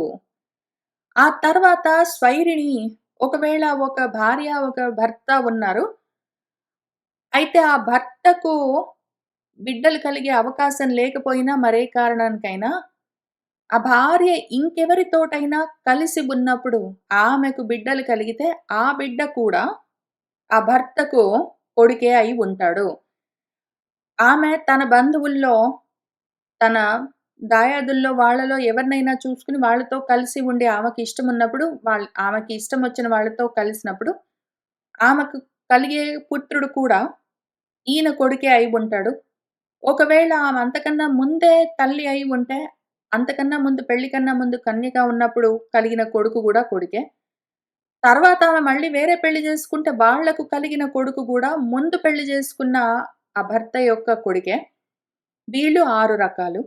ఆ తర్వాత స్వైరిణి ఒకవేళ ఒక భార్య, ఒక భర్త ఉన్నారు. అయితే ఆ భర్తకు బిడ్డలు కలిగే అవకాశం లేకపోయినా మరే కారణానికైనా, ఆ భార్య ఇంకెవరితోటైనా కలిసి ఉన్నప్పుడు ఆమెకు బిడ్డలు కలిగితే, ఆ బిడ్డ కూడా ఆ భర్తకు కొడుకే అయి ఉంటాడు. ఆమె తన బంధువుల్లో, తన దాయాదుల్లో వాళ్ళలో ఎవరినైనా చూసుకొని వాళ్ళతో కలిసి ఉండి ఆమెకి ఇష్టమున్నప్పుడు, ఆమెకి ఇష్టమొచ్చిన వాళ్ళతో కలిసినప్పుడు, ఆమెకు కలిగే పుత్రుడు కూడా ఈయన కొడుకే అయి ఉంటాడు. ఒకవేళ ఆమె అంతకన్నా ముందే తల్లి అయి ఉంటే, అంతకన్నా ముందు పెళ్లి కన్నా ముందు కన్యగా ఉన్నప్పుడు కలిగిన కొడుకు గూడా కొడుకే. తర్వాత ఆమె మళ్ళీ వేరే పెళ్లి చేసుకుంటే వాళ్లకు కలిగిన కొడుకు గూడా ముందు పెళ్లి చేసుకున్న ఆ భర్త యొక్క కొడుకే. వీళ్ళు 6 రకాలు.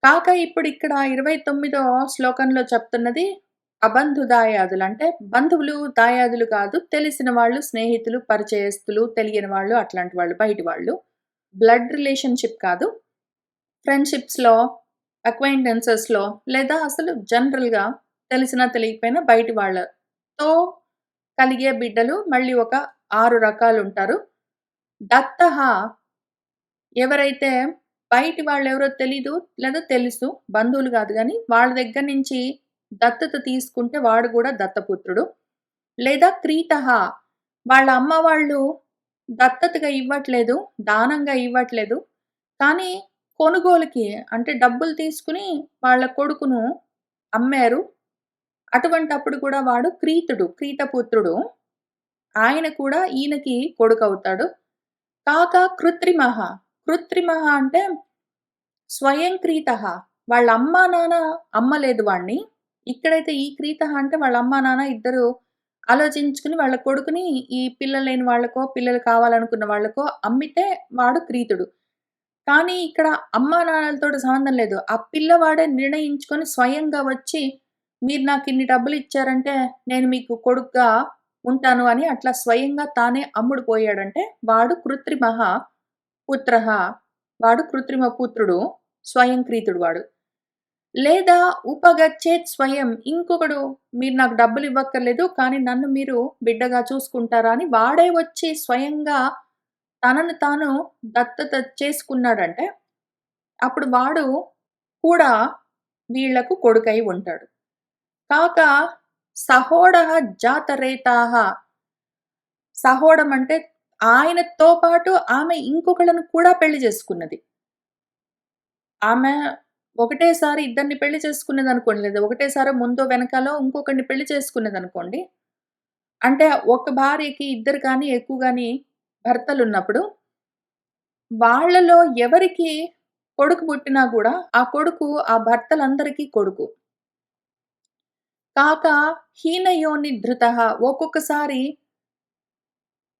కాక ఇప్పుడిక్కడ 29వ శ్లోకంలో చెప్తున్నది అబంధు దాయాదులు. అంటే బంధువులు, దాయాదులు కాదు. తెలిసిన వాళ్ళు, స్నేహితులు, పరిచయస్తులు, తెలియని వాళ్ళు అట్లాంటి వాళ్ళు, బయటి వాళ్ళు. బ్లడ్ రిలేషన్‌షిప్ కాదు. ఫ్రెండ్‌షిప్స్‌లో, అక్వైంటెన్సెస్‌లో లేదా అసలు జనరల్‌గా తెలిసినా తెలియకపోయినా బయటి వాళ్ళతో కలిగే బిడ్డలు మళ్ళీ ఒక 6 రకాలుంటారు. దత్తః ఎవరైతే బయటి వాళ్ళెవరో తెలీదు లేదా తెలుసు. బంధువులు గాదు గానీ, వాళ్ళ దగ్గర నుంచి దత్తత తీసుకుంటే వాడు గూడా దత్తపుత్రుడు. లేదా క్రీతః వాళ్ళ అమ్మ వాళ్ళు దత్తతగా ఇవ్వట్లేదు, దానంగా ఇవ్వట్లేదు. కానీ కొనుగోలుకి అంటే డబ్బులు తీసుకొని వాళ్ళ కొడుకును అమ్మారు. అటువంటప్పుడు కూడా వాడు క్రీతుడు, క్రీతపుత్రుడు. ఆయన కూడా ఈయనకి కొడుకవుతాడు. కాక కృత్రిమః. కృత్రిమః అంటే స్వయంక్రీతః. వాళ్ళ అమ్మా, నాన్న అమ్మలేదు వాడిని. ఇక్కడైతే ఈ క్రీతః అంటే వాళ్ళ అమ్మా, నాన్న ఇద్దరు ఆలోచించుకుని వాళ్ళ కొడుకుని ఈ పిల్లలు లేని వాళ్ళకో, పిల్లలు కావాలనుకున్న వాళ్ళకో అమ్మితే వాడు క్రీతుడు. కానీ ఇక్కడ అమ్మా, నాన్నలతోటి సంబంధం లేదు. ఆ పిల్లవాడే నిర్ణయించుకొని స్వయంగా వచ్చి, "మీరు నాకిన్ని డబ్బులిచ్చారంటే, నేను మీకు కొడుకుగా ఉంటాను" అని అట్లా స్వయంగా తానే అమ్ముడు పోయాడంటే, వాడు కృత్రిమః పుత్రః. వాడు కృత్రిమ పుత్రుడు. స్వయంక్రీతుడు వాడు. లేదా ఉపగచ్చేత్ స్వయం. ఇంకొకడు మీరు నాకు డబ్బులివ్వక్కర్లేదు. కానీ నన్ను మీరు బిడ్డగా చూసుకుంటారా అని వాడే వచ్చి స్వయంగా తనను తాను దత్తత చేసుకున్నాడంటే, అప్పుడు వాడు కూడా వీళ్ళకు కొడుకై ఉంటాడు. కాక సహోడః జాతరేతాః. సహోడం అంటే ఆయనతో పాటు ఆమె ఇంకొకళ్ళను కూడా పెళ్లి చేసుకున్నది. ఆమె ఒకటేసారి ఇద్దరిని పెళ్లి చేసుకున్నదనుకోండి. లేదా ఒకటేసారో ముందో వెనకాలో ఇంకొకడిని పెళ్లి చేసుకున్నదనుకోండి. అంటే ఒక భార్యకి ఇద్దరు గాని, ఎక్కువ గాని భర్తలున్నప్పుడు వాళ్ళలో ఎవరికి కొడుకు పుట్టినా గూడా, ఆ కొడుకు ఆ భర్తలందరికీ కొడుకు. కాక హీనయోనిధృతః. ఒక్కొక్కసారి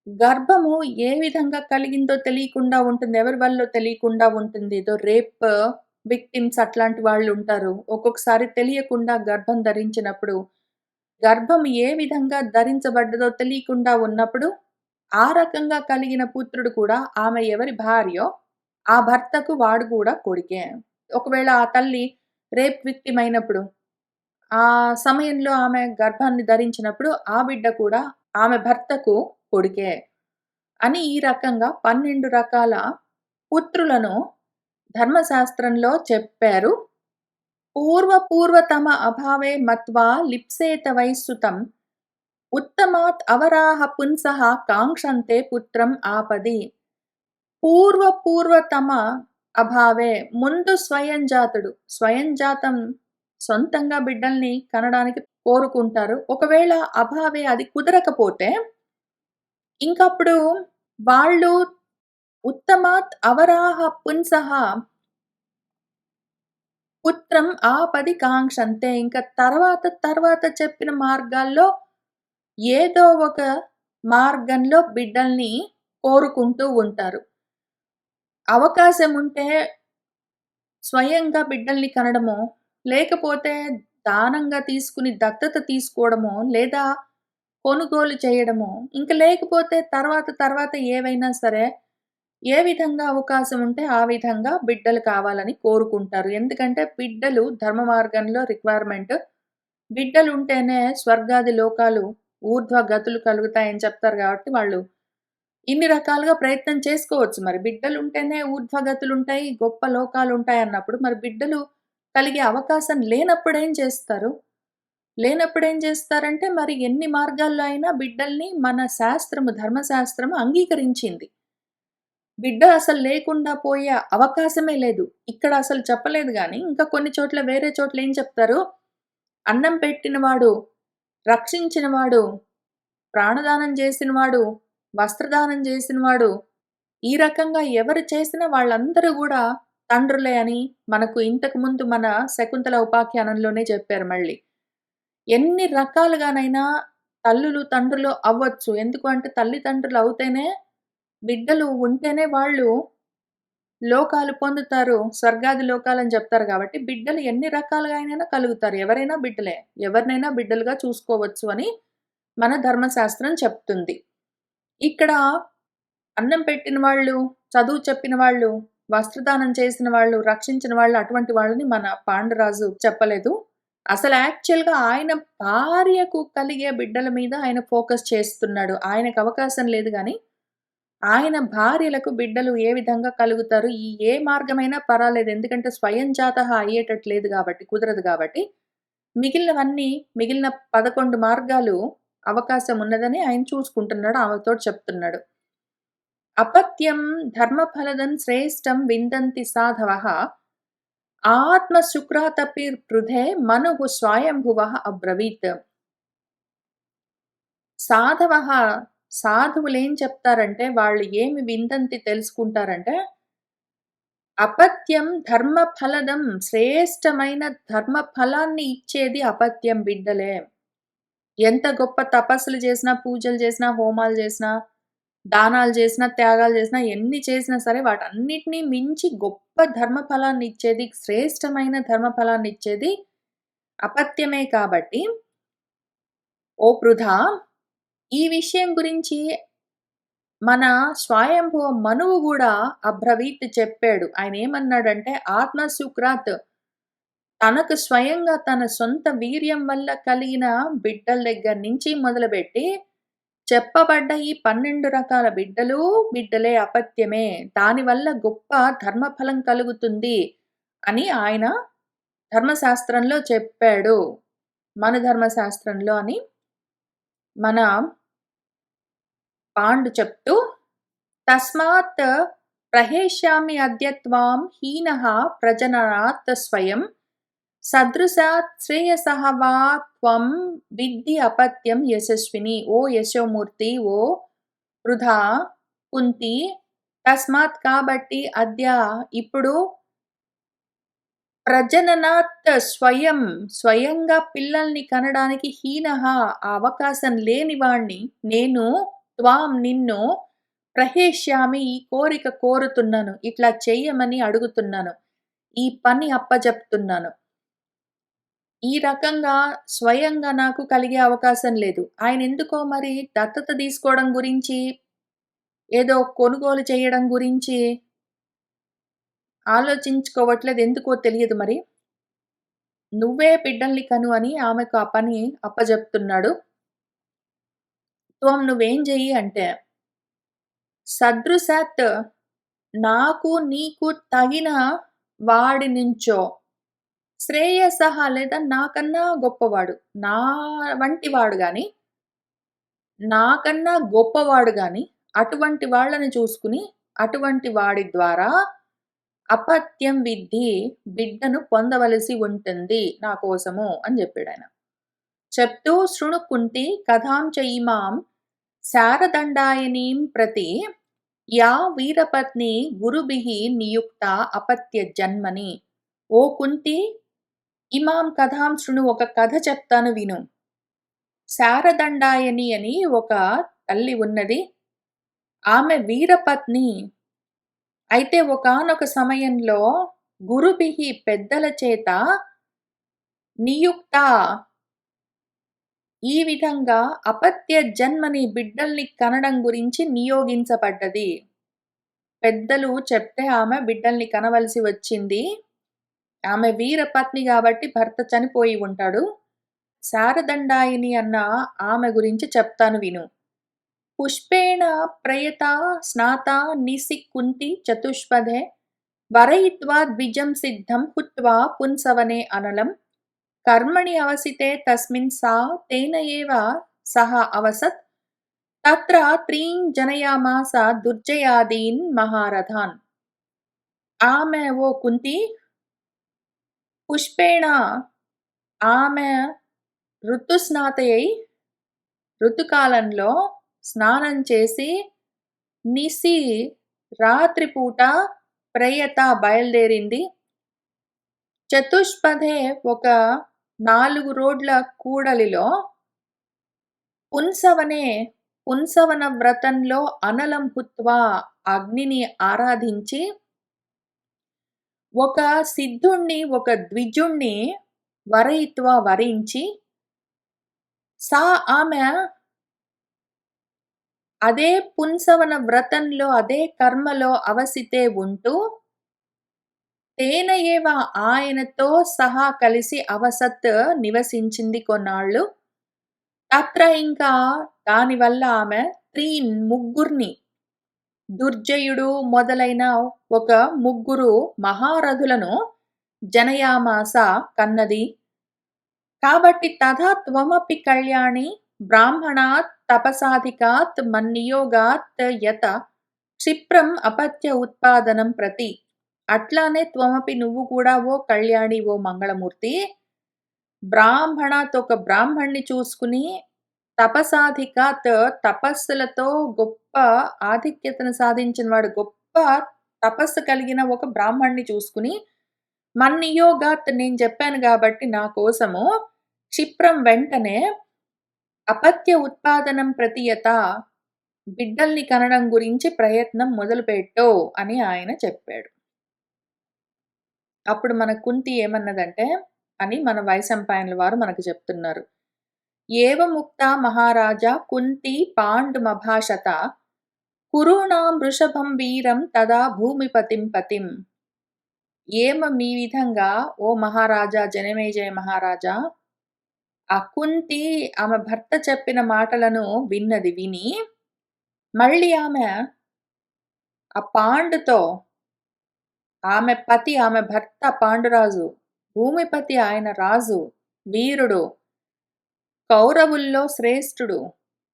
గర్భము ఏ విధంగా కలిగిందో తెలియకుండా ఉంటుంది. ఎవరి వల్లో తెలియకుండా ఉంటుంది. ఏదో రేప్ విక్టిమ్స్ అట్లాంటి వాళ్ళుంటారు. ఒక్కొక్కసారి తెలియకుండా గర్భం ధరించినప్పుడు, గర్భం ఏ విధంగా ధరించబడ్డదో తెలియకుండా ఉన్నప్పుడు, ఆ రకంగా కలిగిన పుత్రుడు కూడా ఆమె ఎవరి భార్యో, ఆ భర్తకు వాడు గూడా కొడుకే. ఒకవేళ ఆ తల్లి రేప్ విక్టిమ్ అయినప్పుడు, ఆ సమయంలో ఆమె గర్భాన్ని ధరించినప్పుడు, ఆ బిడ్డ కూడా ఆమె భర్తకు కొడుకే. అని ఈ రకంగా 12 రకాల పుత్రులను ధర్మశాస్త్రంలో చెప్పారు. పూర్వతమ అభావే మత్వా లిప్సేత వై సుతం ఉత్తమాత్ అవరాహ పుంసః కాంక్షంతే పుత్రం ఆపది. పూర్వతమ అభావే ముందు స్వయం జాతుడు. స్వయం జాతం సొంతంగా బిడ్డల్ని కనడానికి కోరుకుంటారు. ఒకవేళ అభావే అది కుదరకపోతే ఇంకప్పుడు వాళ్ళు ఉత్తమాత్ అవరాహ పుంసః పుత్రం ఆపది కాంక్షంతే. ఇంక తర్వాత చెప్పిన మార్గాల్లో ఏదో ఒక మార్గంలో బిడ్డల్ని కోరుకుంటూ ఉంటారు. అవకాశం ఉంటే స్వయంగా బిడ్డల్ని కనడమో, లేకపోతే దానంగా తీసుకుని దత్తత తీసుకోవడమో, లేదా కొనుగోలు చేయడమో, ఇంక లేకపోతే తర్వాత ఏవైనా సరే, ఏ విధంగా అవకాశం ఉంటే ఆ విధంగా బిడ్డలు కావాలని కోరుకుంటారు. ఎందుకంటే బిడ్డలు ధర్మ మార్గంలో రిక్వైర్మెంట్. బిడ్డలుంటేనే స్వర్గాది లోకాలు ఊర్ధ్వ గతులు కలుగుతాయని చెప్తారు గాబట్టి వాళ్ళు ఇన్ని రకాలుగా ప్రయత్నం చేసుకోవచ్చు. మరి బిడ్డలుంటేనే ఊర్ధ్వగతులుంటాయి, గొప్ప లోకాలుంటాయన్నప్పుడు మరి బిడ్డలు కలిగే అవకాశం లేనప్పుడేం చేస్తారు? లేనప్పుడేం చేస్తారంటే మరి ఎన్ని మార్గాల్లో అయినా బిడ్డల్ని మన శాస్త్రము, ధర్మశాస్త్రము అంగీకరించింది. బిడ్డ అసలు లేకుండా పోయే అవకాశమే లేదు. ఇక్కడ అసలు చెప్పలేదు గానీ, ఇంకా కొన్ని చోట్ల వేరే చోట్ల ఏం చెప్తారు? అన్నం పెట్టినవాడు, రక్షించినవాడు, ప్రాణదానం చేసినవాడు, వస్త్రదానం చేసినవాడు, ఈ రకంగా ఎవరు చేసినా వాళ్ళందరూ గూడా తండ్రులే అని మనకు ఇంతకు ముందు మన శకుంతల ఉపాఖ్యానంలోనే చెప్పారు మళ్ళీ. ఎన్ని రకాలుగానైనా తల్లులు, తండ్రులు అవ్వచ్చు. ఎందుకు అంటే తల్లిదండ్రులు అవుతేనే బిడ్డలు ఉంటేనే వాళ్ళు లోకాలు పొందుతారు. స్వర్గాది లోకాలని జెప్తారు గాబట్టి బిడ్డలు ఎన్ని రకాలుగా అయినైనా కలుగుతారు. ఎవరైనా బిడ్డలే. ఎవరినైనా బిడ్డలుగా చూసుకోవచ్చు అని మన ధర్మశాస్త్రం చెప్తుంది. ఇక్కడ అన్నం పెట్టిన వాళ్ళు, చదువు చెప్పిన వాళ్ళు, వస్త్రదానం చేసిన వాళ్ళు, రక్షించిన వాళ్ళు అటువంటి వాళ్ళని మన పాండురాజు చెప్పలేదు. అసలు యాక్చువల్‌గా ఆయన భార్యకు కలిగే బిడ్డల మీద ఆయన ఫోకస్ చేస్తున్నాడు. ఆయనకు అవకాశం లేదు గానీ, ఆయన భార్యలకు బిడ్డలు ఏ విధంగా కలుగుతారు, ఏ మార్గమైనా పర్వాలేదు. ఎందుకంటే స్వయం జాతః అయ్యేటట్టు లేదు గాబట్టి, కుదరదు గాబట్టి, మిగిలినవన్నీ మిగిలిన 11 మార్గాలు అవకాశం ఉన్నదని ఆయన చూసుకుంటున్నాడు. ఆమెతోటి చెప్తున్నాడు. అపత్యం ధర్మఫలదం శ్రేష్టం విందంతి సాధవః ఆత్మశుక్రాతపిర్పృధే మనుః స్వయంభువః అబ్రవీత్. సాధవః సాధువులేం చెప్తారంటే, వాళ్ళు ఏమి వింతంతి తెలుసుకుంటారంటే, అపత్యం ధర్మఫలదం శ్రేష్టమైన ధర్మఫలాన్ని ఇచ్చేది అపత్యం బిడ్డలే. ఎంత గొప్ప తపస్సులు చేసినా, పూజలు చేసినా, హోమాలు చేసినా, దానాలు చేసినా, త్యాగాలు చేసినా, ఎన్ని చేసినా సరే వాటన్నిటిని మించి గొప్ప ధర్మఫలాన్నిచ్చేది, శ్రేష్టమైన ధర్మఫలాన్నిచ్చేది అపత్యమే కాబట్టి, ఓ పృథా! ఈ విషయం గురించి మన స్వయంభువ మనువు గూడా అబ్రవీత్ చెప్పాడు. ఆయనేమన్నాడంటే, ఆత్మసుక్రాత్ తనకు స్వయంగా తన సొంత వీర్యం వల్ల కలిగిన బిడ్డల దగ్గర నుంచి మొదలుబెట్టి, చెప్పబడ్డ ఈ 12 రకాల బిడ్డలే అపత్యమే. దానివల్ల గొప్ప ధర్మఫలం కలుగుతుంది అని ఆయన ధర్మశాస్త్రంలో చెప్పాడు. మన ధర్మశాస్త్రంలో అని మన పాండు చెప్తూ, తస్మాత్ ప్రహేష్యామి అద్య త్వాం హీనః ప్రజననాత్ స్వయం సదృశాత్ శ్రేయసః వా త్వం విద్ధి అపత్యం యశస్విని. ఓ యశోమూర్తి, ఓ వృధా కుంతి, తస్మాత్ కాబట్టి అద్య ఇప్పుడు ప్రజననాత్ స్వయంగా పిల్లల్ని కనడానికి హీనః ఆ అవకాశం లేనివాణ్ణి నేను త్వాం నిన్ను ప్రహేష్యామి ఈ కోరిక కోరుతున్నాను. ఇట్లా చెయ్యమని అడుగుతున్నాను. ఈ పని అప్పజెప్తున్నాను. ఈ రకంగా స్వయంగా నాకు కలిగే అవకాశం లేదు. ఆయనెందుకో మరి దత్తత తీసుకోవడం గురించి, ఏదో కొనుగోలు చేయడం గురించి ఆలోచించుకోవట్లేదు. ఎందుకో తెలియదు మరి. నువ్వే బిడ్డల్ని కను అని ఆమెకు ఆ పని అప్పజెప్తున్నాడు. త్వం నువ్వేం చెయ్యి అంటే, సదృశాత్ నాకు నీకు తగిన వాడి నుంచో శ్రేయసః లేదా నాకన్నా గొప్పవాడు. నా వంటి వాడు గాని, నాకన్నా గొప్పవాడు గాని, అటువంటి వాళ్ళని చూసుకుని, అటువంటి వాడి ద్వారా అపత్యం విద్ధి బిడ్డను పొందవలసి ఉంటుంది నా కోసము అని చెప్పాడాయన. చెప్తూ శృణు కుంతి కథాం చ ఇమాం శారదండాయనీం ప్రతి యా వీరపత్ని గురుభిః నియుక్త అపత్య జన్మని. ఓ కుంతి, ఇమాం కథాం శృణు, ఒక కథ చెప్తాను విను. శారదండాయని అని ఒక తల్లి ఉన్నది. ఆమె వీరపత్ని. అయితే ఒకానొక సమయంలో గురుభిః పెద్దల చేత నియుక్త ఈ విధంగా అపత్య జన్మని బిడ్డల్ని కనడం గురించి నియోగించబడ్డది. పెద్దలు చెప్తే ఆమె బిడ్డల్ని కనవలసి వచ్చింది. ఆమె వీరపత్ని గాబట్టి భర్త చనిపోయి ఉంటాడు. శారదండాయిని అన్న ఆమె గురించి చెప్తాను విను. పుష్పేణ ప్రయతా స్నాతా నిసి కుంతి చతుష్పథే వరయిత్వా ద్విజం సిద్ధం హుత్వా పుంసవనే అనలం కర్మణి అవసితే తస్మిన్ సా తేన ఏవ సహ అవసత్ తత్ర త్రీన్ జనయామాస దుర్జయాదీన్ మహారథాన్. ఆమె ఓ కుంతి, పుష్పేణ ఆమె ఋతుస్నాతయై ఋతుకాలంలో స్నానం చేసి నిసి రాత్రిపూట ప్రయత బయలుదేరింది. చతుష్పథే ఒక 4 రోడ్ల కూడలిలో పుంసవన వ్రతంలో అనలం హుత్వా అగ్నిని ఆరాధించి ఒక సిద్ధుణ్ణి ఒక ద్విజుణ్ణి వరయిత్వా వరించి సా ఆమె అదే పుంసవన వ్రతంలో అదే కర్మలో అవసితే ఉంటూ తేన ఏవ ఆయనతో సహా కలిసి అవసత్ నివసించింది కొన్నాళ్ళు. తత్ర ఇంకా దానివల్ల ఆమె ముగ్గుర్ని దుర్జయుడు మొదలైన ఒక ముగ్గురు మహారథులను జనయామాస కన్నది. కాబట్టి తథా త్వమపి కళ్యాణి బ్రాహ్మణాత్ తపసాధికాత్ మన్నియోగాత్ యత క్షిప్రం అపత్య ఉత్పాదనం ప్రతి. అట్లానే త్వమపి నువ్వు కూడా ఓ కళ్యాణి, ఓ మంగళమూర్తి, బ్రాహ్మణాత్ ఒక బ్రాహ్మణ్ణి చూసుకుని తపసాధికాత్ తపస్సులతో గొప్ప ఆధిక్యతను సాధించిన వాడు, గొప్ప తపస్సు కలిగిన ఒక బ్రాహ్మణ్ణి చూసుకొని, మన్నియోగాత్ నేను చెప్పాను గాబట్టి నా కోసము క్షిప్రం వెంటనే అపత్య ఉత్పాదనం ప్రతియత బిడ్డల్ని కనడం గురించి ప్రయత్నం మొదలుపెట్టు అని ఆయన చెప్పాడు. అప్పుడు మన కుంతి ఏమన్నదంటే అని మన వైశంపాయనుల వారు మనకు చెప్తున్నారు. ఏవముక్తా మహారాజా కుంతి పాండుమభాషత కురూణాం వృషభం వీరం తదా భూమిపతిం పతిం. మీ విధంగా ఓ మహారాజా జనమేజయ మహారాజా, ఆ కుంతి ఆమె భర్త చెప్పిన మాటలను విని మళ్ళీ ఆమె ఆ పాండుతో, ఆమె పతి ఆమె భర్త పాండురాజు, భూమిపతి ఆయన రాజు, వీరుడు, కౌరవుల్లో శ్రేష్ఠుడు,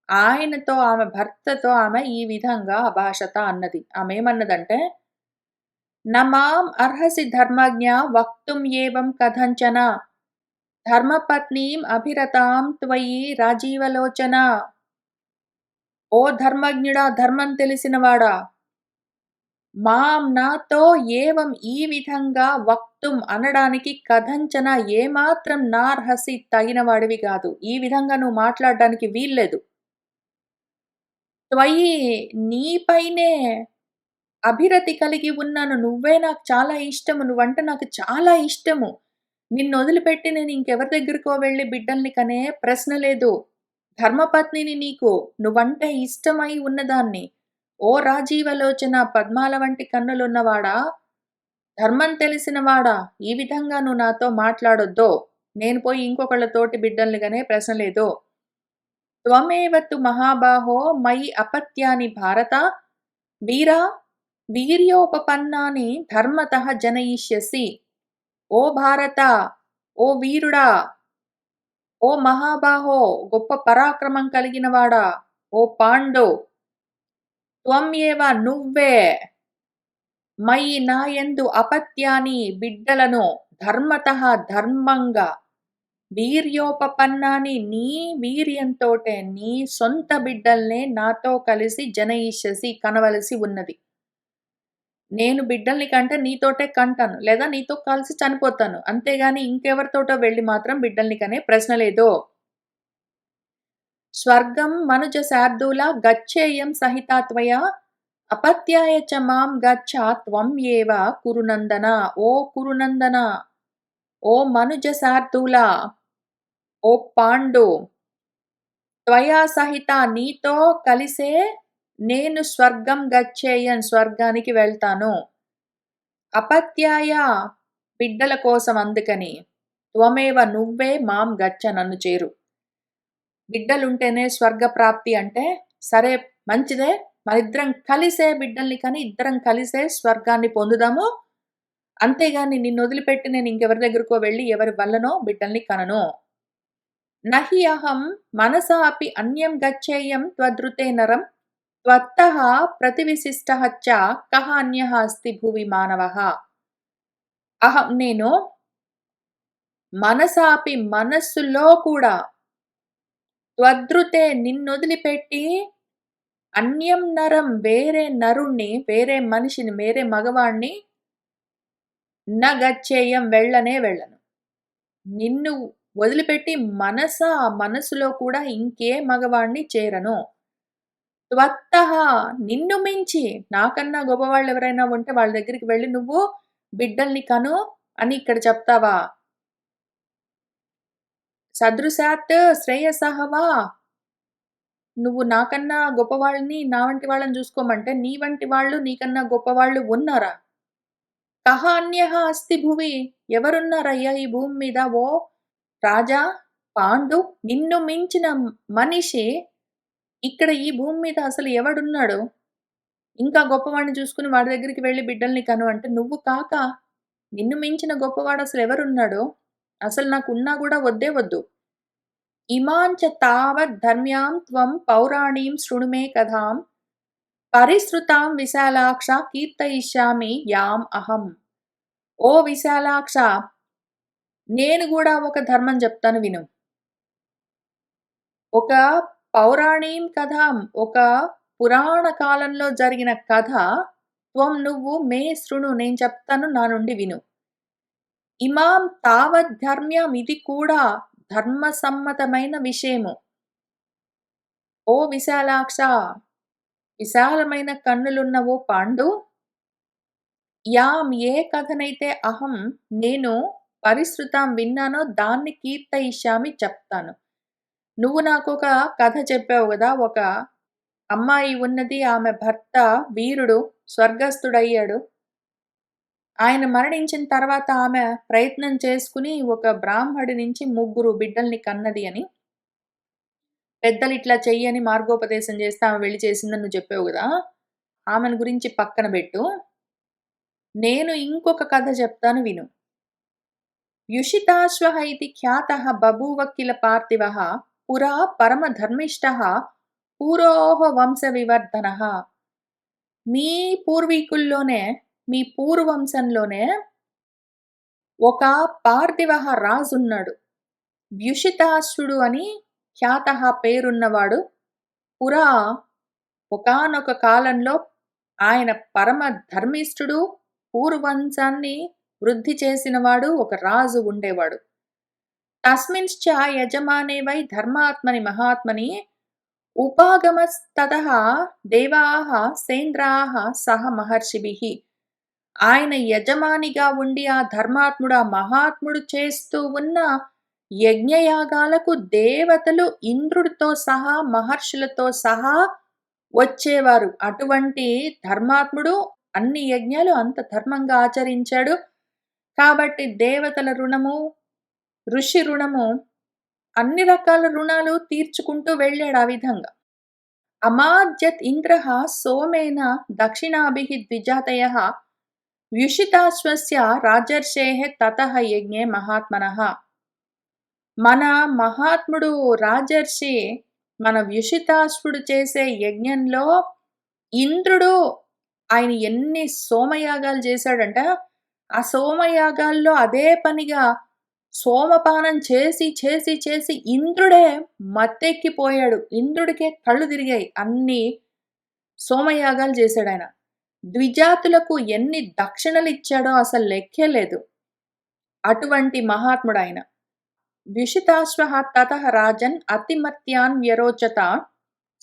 ఆయనతో ఆమె భర్తతో ఆమె ఈ విధంగా అభాషత అన్నది. ఆమె ఏమన్నదంటే, నమాం అర్హసి ధర్మజ్ఞ వక్తుం ఏవం కథంచన ధర్మపత్నీం అభిరతాం త్వయి రాజీవలోచన. ఓ ధర్మజ్ఞుడా, ధర్మం తెలిసినవాడా, మాం నాతో ఏవం ఈ విధంగా వక్తుం అనడానికి కథంచన ఏమాత్రం నార్హసి తగినవాడివి కాదు. ఈ విధంగా నువ్వు మాట్లాడడానికి వీల్లేదు. త్వయి నీపైనే అభిరతి కలిగి ఉన్నాను. నువ్వే నాకు చాలా ఇష్టము. నువ్వంటే నాకు చాలా ఇష్టము. నిన్ను వదిలిపెట్టి నేను ఇంకెవరి దగ్గరికో వెళ్ళి బిడ్డల్ని కనే ప్రశ్న లేదు. ధర్మపత్నిని నీకు. నువ్వంటే ఇష్టమై ఉన్నదాన్ని. ఓ రాజీవలోచన, పద్మాల వంటి కన్నులున్నవాడా, ధర్మం తెలిసినవాడా, ఈ విధంగా నువ్వు నాతో మాట్లాడొద్దో. నేను పోయి ఇంకొకళ్ళతోటి బిడ్డల్ని కనే ప్రశ్న లేదు. త్వమేవ తు మహాబాహో మయి అపత్యాని భారత వీరా వీర్యోపపన్నాని ధర్మతః జనయిష్యసి. ఓ భారత, ఓ వీరుడా, ఓ మహాబాహో గొప్ప పరాక్రమం కలిగినవాడా, ఓ పాండు, త్వమేవ నువ్వే, మయి నాయందు అపత్యాని బిడ్డలను ధర్మతః ధర్మంగా, వీర్యోపపన్నాని నీ వీర్యంతోటే నీ సొంత బిడ్డల్నే నాతో కలిసి జనయిష్యసి కనవలసి ఉన్నది. నేను బిడ్డల్ని కంటే నీతోటే కంటాను, లేదా నీతో కలిసి చనిపోతాను. అంతేగాని ఇంకెవరితోటో వెళ్ళి మాత్రం బిడ్డల్ని కనే ప్రశ్న లేదు. స్వర్గం మనుజ శార్దూల గచ్చేయం సహితా త్వయా అపత్యాయ చ మాం గచ్చ త్వం ఏవ కురునందన. ఓ కురునందన, ఓ మనుజ శార్దూల, ఓ పాండు, త్వయా సహిత నీతో కలిసే నేను స్వర్గం గచ్చేయన్ స్వర్గానికి వెళ్తాను. అపత్యాయ బిడ్డల కోసం అందుకని, త్వమేవ నువ్వే మాం గచ్చ నన్ను చేరు. బిడ్డలుంటేనే స్వర్గప్రాప్తి అంటే సరే మంచిదే, మనిద్దరం కలిసే బిడ్డల్ని కని ఇద్దరం కలిసే స్వర్గాన్ని పొందుదాము. అంతేగాని నిన్ను వదిలిపెట్టి నేను ఇంకెవరి దగ్గరకో వెళ్ళి ఎవరి వల్లనో బిడ్డల్ని కనను. నహి అహం మనసా అపి అన్యం గచ్చేయం త్వదృతే నరం త్వత్తః ప్రతివిశిష్టః చ కః అన్యః అస్తి భువి మానవః. అహం నేను మనసాపి మనస్సులో కూడా త్వదృతే నిన్నొదిలిపెట్టి అన్యం నరం వేరే నరుణ్ణి, వేరే మనిషిని, వేరే మగవాణ్ణి న గచ్చేయం వెళ్ళనే వెళ్ళను. నిన్ను వదిలిపెట్టి మనసులో కూడా ఇంకే మగవాణ్ణి చేరను. త్వత్తః నిన్ను మించి నాకన్నా గొప్పవాళ్ళు ఎవరైనా ఉంటే వాళ్ళ దగ్గరికి వెళ్ళి నువ్వు బిడ్డల్ని కను అని ఇక్కడ చెప్తావా? సదృశాత్ శ్రేయసః వా, నువ్వు నాకన్నా గొప్పవాళ్ళని, నా వంటి వాళ్ళని చూసుకోమంటే నీ వంటి వాళ్ళు నీకన్నా గొప్పవాళ్ళు ఉన్నారా? కః అన్యః అస్తి భువి, ఎవరున్నారయ్యా ఈ భూమి మీద? ఓ రాజా పాండు, నిన్ను మించిన మనిషి ఇక్కడ ఈ భూమి మీద అసలు ఎవడున్నాడు? ఇంకా గొప్పవాడిని చూసుకుని వాడి దగ్గరికి వెళ్లి బిడ్డల్ని కను అంటే నువ్వు కాక నిన్ను మించిన గొప్పవాడు అసలు ఎవరున్నాడు? అసలు నాకున్నా కూడా వద్దే వద్దు. ఇమాంచ తావద్ ధర్మ్యాం త్వం పౌరాణీం శృణు మే కథాం పరిశ్రుతాం విశాలాక్ష కీర్తయిష్యామి యాం అహం. ఓ విశాలాక్ష, నేను కూడా ఒక ధర్మం చెప్తాను విను. ఒక పౌరాణీం కథాం, ఒక పురాణ కాలంలో జరిగిన కథ నువ్వు మే శృణు, నేను చెప్తాను, నా నుండి విను. ఇమాం తావద్ధర్మ్యం, ఇది కూడా ధర్మసమ్మతమైన విషయము. ఓ విశాలాక్ష, విశాలమైన కన్నులున్న ఓ పాండు, యాం, ఏ కథనైతే అహం, నేను పరిశ్రుతాం విన్నానో దాన్ని కీర్తయిష్యామి, చెప్తాను. నువ్వు నాకొక కథ చెప్పావు గదా! ఒక అమ్మాయి ఉన్నది. ఆమె భర్త వీరుడు స్వర్గస్థుడయ్యాడు. ఆయన మరణించిన తర్వాత ఆమె ప్రయత్నం చేసుకుని ఒక బ్రాహ్మడి నుంచి 3 బిడ్డల్ని కన్నది అని. పెద్దలిట్లా చెయ్యని మార్గోపదేశం చేస్తే ఆమె వెళ్లి చేసిందని నువ్వు చెప్పావు గదా! ఆమెను గురించి పక్కన బెట్టు. నేను ఇంకొక కథ చెప్తాను విను. వ్యుషితాశ్వః ఇతి ఖ్యాతః బభూవ కిల పార్థివః, పురా పరమధర్మిష్ఠః పూరోః వంశవివర్ధనః. మీ పూర్వీకుల్లోనే, మీ పూర్వవంశంలోనే ఒక పార్థివః రాజున్నాడు. వ్యుషితాశ్వుడు అని ఖ్యాతః పేరున్నవాడు. పురా, ఒకానొక కాలంలో ఆయన పరమ ధర్మిష్ఠుడు, పూర్వవంశాన్ని వృద్ధి చేసినవాడు, ఒక రాజు ఉండేవాడు. తస్మింశ్చ యజమానే వై ధర్మాత్మని మహాత్మని ఉపాగమస్తతః దేవాః సేంద్రాః సహ మహర్షిభిః. ఆయన యజమానిగా ఉండి ఆ ధర్మాత్ముడు, ఆ మహాత్ముడు చేస్తూ ఉన్న యజ్ఞయాగాలకు దేవతలు ఇంద్రుడితో సహా, మహర్షులతో సహా వచ్చేవారు. అటువంటి ధర్మాత్ముడు అన్ని యజ్ఞాలు అంత ధర్మంగా ఆచరించాడు. కాబట్టి దేవతల రుణము, ఋషి రుణము, అన్ని రకాల రుణాలు తీర్చుకుంటూ వెళ్ళాడు ఆ విధంగా. అమాద్యత్ ఇంద్రః సోమేన దక్షిణాభిః ద్విజాతయః వ్యుషితాశ్వస్య రాజర్షేః తతః యజ్ఞే మహాత్మనః. మన మహాత్ముడు రాజర్షి, మన వ్యుషితాశ్వుడు చేసే యజ్ఞంలో ఇంద్రుడు ఆయన ఎన్ని సోమయాగాలు చేశాడంట. ఆ సోమయాగాల్లో అదే పనిగా సోమపానం చేసి చేసి చేసి ఇంద్రుడే మత్తెక్కిపోయాడు. ఇంద్రుడికే కళ్ళు తిరిగాయి. అన్ని సోమయాగాలు చేశాడాయన. ద్విజాతులకు ఎన్ని దక్షిణలిచ్చాడో అసలు లెక్కే లేదు. అటువంటి మహాత్ముడాయన. వ్యుషితాశ్వః తతః రాజన్ అతిమర్త్యాన్ వ్యరోచత,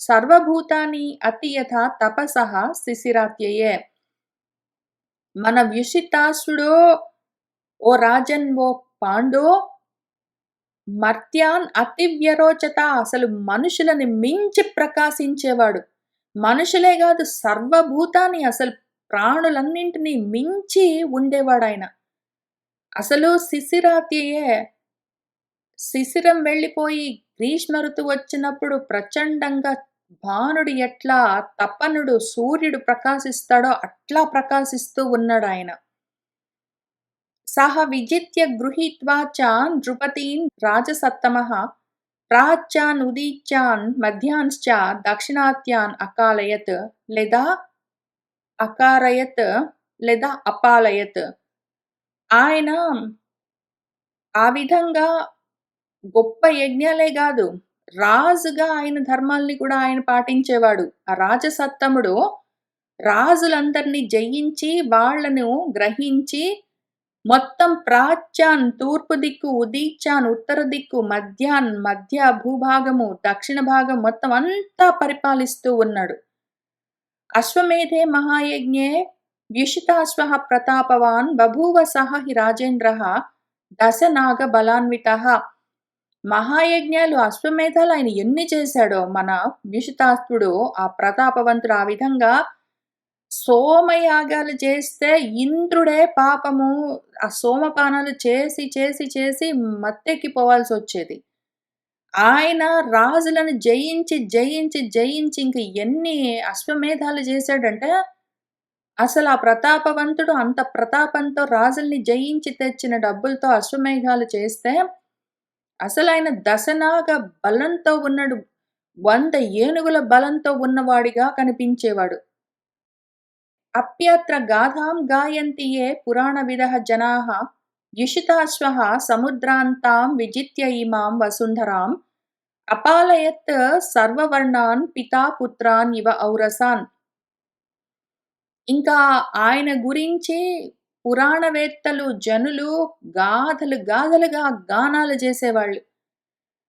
సర్వభూతాని అతి యథా తపసః శిశిరాత్యయే. మన వ్యుషితాశ్వుడో, ఓ రాజన్, ఓ పాండో, మర్త్యాన్ అతి వ్యరోచత, అసలు మనుషులని మించి ప్రకాశించేవాడు. మనుషులే గాదు, సర్వభూతాన్ని, అసలు ప్రాణులన్నింటినీ మించి ఉండేవాడాయన. అసలు శిశిరాత్యయే, శిశిరం వెళ్ళిపోయి గ్రీష్మ ఋతువు వచ్చినప్పుడు ప్రచండంగా భానుడు ఎట్లా, తపనుడు, సూర్యుడు ప్రకాశిస్తాడో అట్లా ప్రకాశిస్తూ ఉన్నాడాయన. సహ విజిత్య గృహీత్వా చ నృపతీన్ రాజసత్తమః ప్రాచ్యాన్ ఉదీచ్యాన్ మధ్యాన్శ్చ దక్షిణాత్యాన్ అకాలయత్ లేదా అకారయత్ లేదా అపాలయత్. ఆయన ఆ విధంగా గొప్ప యజ్ఞాలే గాదు, రాజుగా ఆయన ధర్మాల్ని కూడా ఆయన పాటించేవాడు. ఆ రాజసత్తముడు రాజులందరినీ జయించి, వాళ్ళను గ్రహించి, మొత్తం ప్రాచ్యాన్ తూర్పు దిక్కు, ఉదీచ్యాన్ ఉత్తర దిక్కు, మధ్యాన్ మధ్య భూభాగము, దక్షిణ భాగం మొత్తం అంతా పరిపాలిస్తూ ఉన్నాడు. అశ్వమేధే మహాయజ్ఞే వ్యుషితాశ్వః ప్రతాపవాన్ బభూవ సహ హి రాజేంద్రః దశనాగ బలాన్వితః. మహాయజ్ఞాలు, అశ్వమేధాలు ఆయన ఎన్ని చేశాడో మన వ్యుషితాశ్వుడు, ఆ ప్రతాపవంతుడు. ఆ విధంగా సోమయాగాలు చేస్తే ఇంద్రుడే పాపము ఆ సోమపానాలు చేసి చేసి చేసి మత్తెక్కిపోవాల్సి వచ్చేది. ఆయన రాజులను జయించి జయించి జయించి ఇంక ఎన్ని అశ్వమేధాలు చేశాడంటే, అసలు ఆ ప్రతాపవంతుడు అంత ప్రతాపంతో రాజుల్ని జయించి తెచ్చిన డబ్బులతో అశ్వమేధాలు చేస్తే, అసలు ఆయన దశనాగ బలంతో ఉన్నాడు. 100 ఏనుగుల బలంతో ఉన్నవాడిగా కనిపించేవాడు. అప్యత్ర గాథాం గాయంతి యే పురాణవిదః జనాః వ్యుషితాశ్వః సముద్రాంతాం విజిత్య ఇమాం వసుంధరాం అపాలయత్ సర్వవర్ణాన్ పితా పుత్రాన్ ఇవ ఔరసాన్. ఇంకా ఆయన గురించి పురాణవేత్తలు, జనులు గాథలు గాథలుగా గానాలు జేసేవాళ్ళు.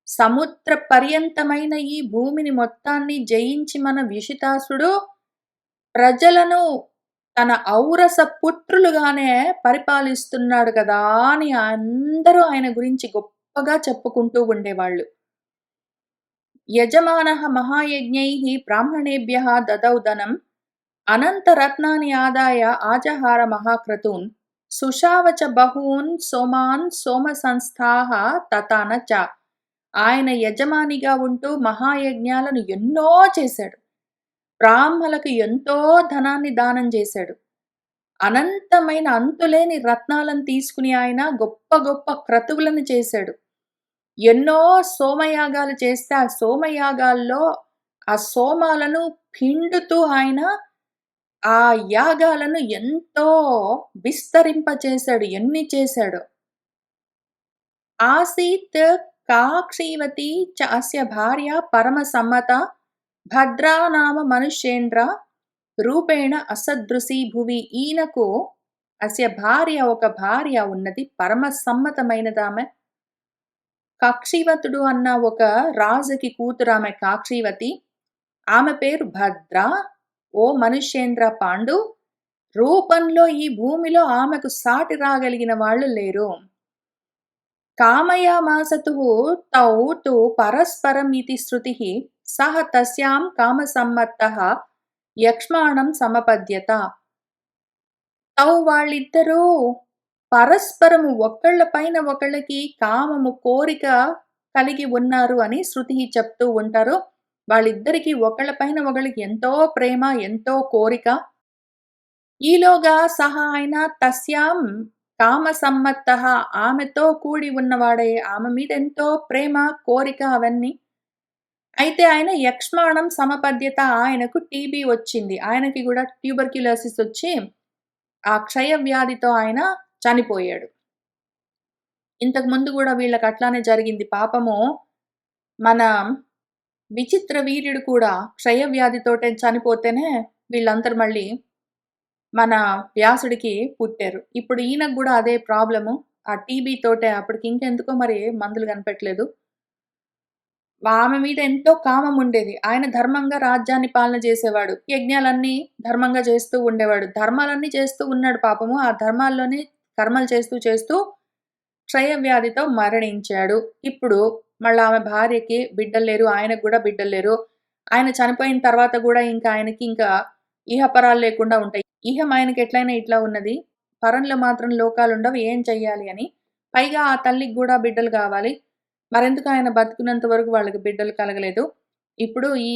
సముద్ర పర్యంతమైన ఈ భూమిని మొత్తాన్ని జయించి మన విషితాసుడు ప్రజలను తన ఔరస పుత్రులుగానే పరిపాలిస్తున్నాడు కదా! అని అందరూ ఆయన గురించి గొప్పగా చెప్పుకుంటూ ఉండేవాళ్ళు. యజమానః మహాయజ్ఞైః బ్రాహ్మణేభ్యः దదౌ ధనం అనంతరత్నాని ఆదాయ ఆజహార మహాక్రతూన్ సుషావచ బహూన్ సోమాన్ సోమసంస్థాః తథాన చ. ఆయన యజమానిగా ఉంటూ మహాయజ్ఞాలను ఎన్నో చేశాడు. బ్రాహ్మలకు ఎంతో ధనాన్ని దానం చేశాడు. అనంతమైన అంతులేని రత్నాలను తీసుకుని ఆయన గొప్ప గొప్ప క్రతువులను చేశాడు. ఎన్నో సోమయాగాలు చేస్తే ఆ సోమయాగాల్లో ఆ సోమాలను పిండుతూ ఆయన ఆ యాగాలను ఎంతో విస్తరింపచేశాడు. ఎన్ని చేశాడో. ఆసీత్ కాక్షీవతి చ అస్య భార్య పరమసమ్మత భద్రా నామ మనుష్యేంద్ర రూపేణ అసదృశీ భువి. ఈయనకు అస్య భార్య ఒక భార్య ఉన్నది. పరమసమ్మతమైనదామె. కక్షివతుడు అన్న ఒక రాజుకి కూతురు ఆమె కాక్షివతి. ఆమె పేరు భద్ర. ఓ మనుష్యేంద్ర పాండు, రూపంలో ఈ భూమిలో ఆమెకు సాటి రాగలిగిన వాళ్ళు లేరు. కామయామాసతు తౌ తు పరస్పరం ఇతి శృతిః సహ తస్యాం కామసమ్మత్తః యక్ష్మాణం సమపద్యత. తౌ వాళ్ళిద్దరూ పరస్పరము ఒకళ్ళ పైన ఒకళ్ళకి కామము కోరిక కలిగి ఉన్నారు అని శృతి చెప్తూ ఉంటారు. వాళ్ళిద్దరికీ ఒకళ్ళ పైన ఒకళ్ళకి ఎంతో ప్రేమ, ఎంతో కోరిక. ఈలోగా సహా ఆయన తస్యాం కామసమ్మత్తః ఆమెతో కూడి ఉన్నవాడే, ఆమె మీద ఎంతో ప్రేమ, కోరిక అవన్నీ. అయితే ఆయన యక్ష్మాణం సమపద్యత, ఆయనకు టీబీ వచ్చింది. ఆయనకి కూడా ట్యూబర్క్యులోసిస్ వచ్చి ఆ క్షయ వ్యాధితో ఆయన చనిపోయాడు. ఇంతకు ముందు గూడా వీళ్ళకి అట్లానే జరిగింది. పాపము మన విచిత్ర వీర్యుడు కూడా క్షయ వ్యాధితోటే చనిపోతేనే వీళ్ళందరూ మళ్ళీ మన వ్యాసుడికి పుట్టారు. ఇప్పుడు ఈయనకు గూడా అదే ప్రాబ్లము. ఆ టీబీ తోటే అప్పటికి ఇంకెందుకో మరి మందులు కనిపెట్టలేదు. ఆమె మీద ఎంతో కామం ఉండేది. ఆయన ధర్మంగా రాజ్యాన్ని పాలన చేసేవాడు. యజ్ఞాలన్నీ ధర్మంగా చేస్తూ ఉండేవాడు. ధర్మాలన్నీ చేస్తూ ఉన్నాడు పాపము. ఆ ధర్మాల్లోనే కర్మలు చేస్తూ చేస్తూ క్షయ వ్యాధితో మరణించాడు. ఇప్పుడు మళ్ళా ఆమె భార్యకి బిడ్డలు లేరు. ఆయనకు గూడా బిడ్డలు లేరు. ఆయన చనిపోయిన తర్వాత గూడా ఇంకా ఆయనకి ఇంకా ఇహపరాలు లేకుండా ఉంటాయి. ఇహం ఆయనకి ఎట్లైనా ఇట్లా ఉన్నది. పరంలో మాత్రం లోకాలుండవు. ఏం చెయ్యాలి అని. పైగా ఆ తల్లికి గూడా బిడ్డలు గావాలి. మరెందుకు ఆయన బతికున్నంత వరకు వాళ్ళకి బిడ్డలు కలగలేదు. ఇప్పుడు ఈ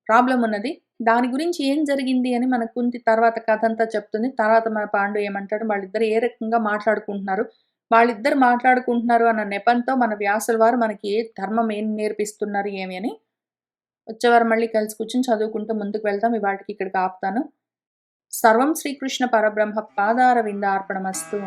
ప్రాబ్లమ్ ఉన్నది. దాని గురించి ఏం జరిగింది అని మన కుంతి తర్వాత కథంతా చెప్తుంది. తర్వాత మన పాండు ఏమంటాడు, వాళ్ళిద్దరు ఏ రకంగా మాట్లాడుకుంటున్నారు. వాళ్ళిద్దరు మాట్లాడుకుంటున్నారు అన్న నెపంతో మన వ్యాసుల వారు మనకి ధర్మం ఏం నేర్పిస్తున్నారు ఏమి అని వచ్చేవారం మళ్ళీ కలిసి కూర్చొని చదువుకుంటూ ముందుకు వెళ్దాం. ఇవాళకి ఇక్కడికి ఆపుతాను. సర్వం శ్రీకృష్ణ పరబ్రహ్మ పాదార విందార్పణమస్తు.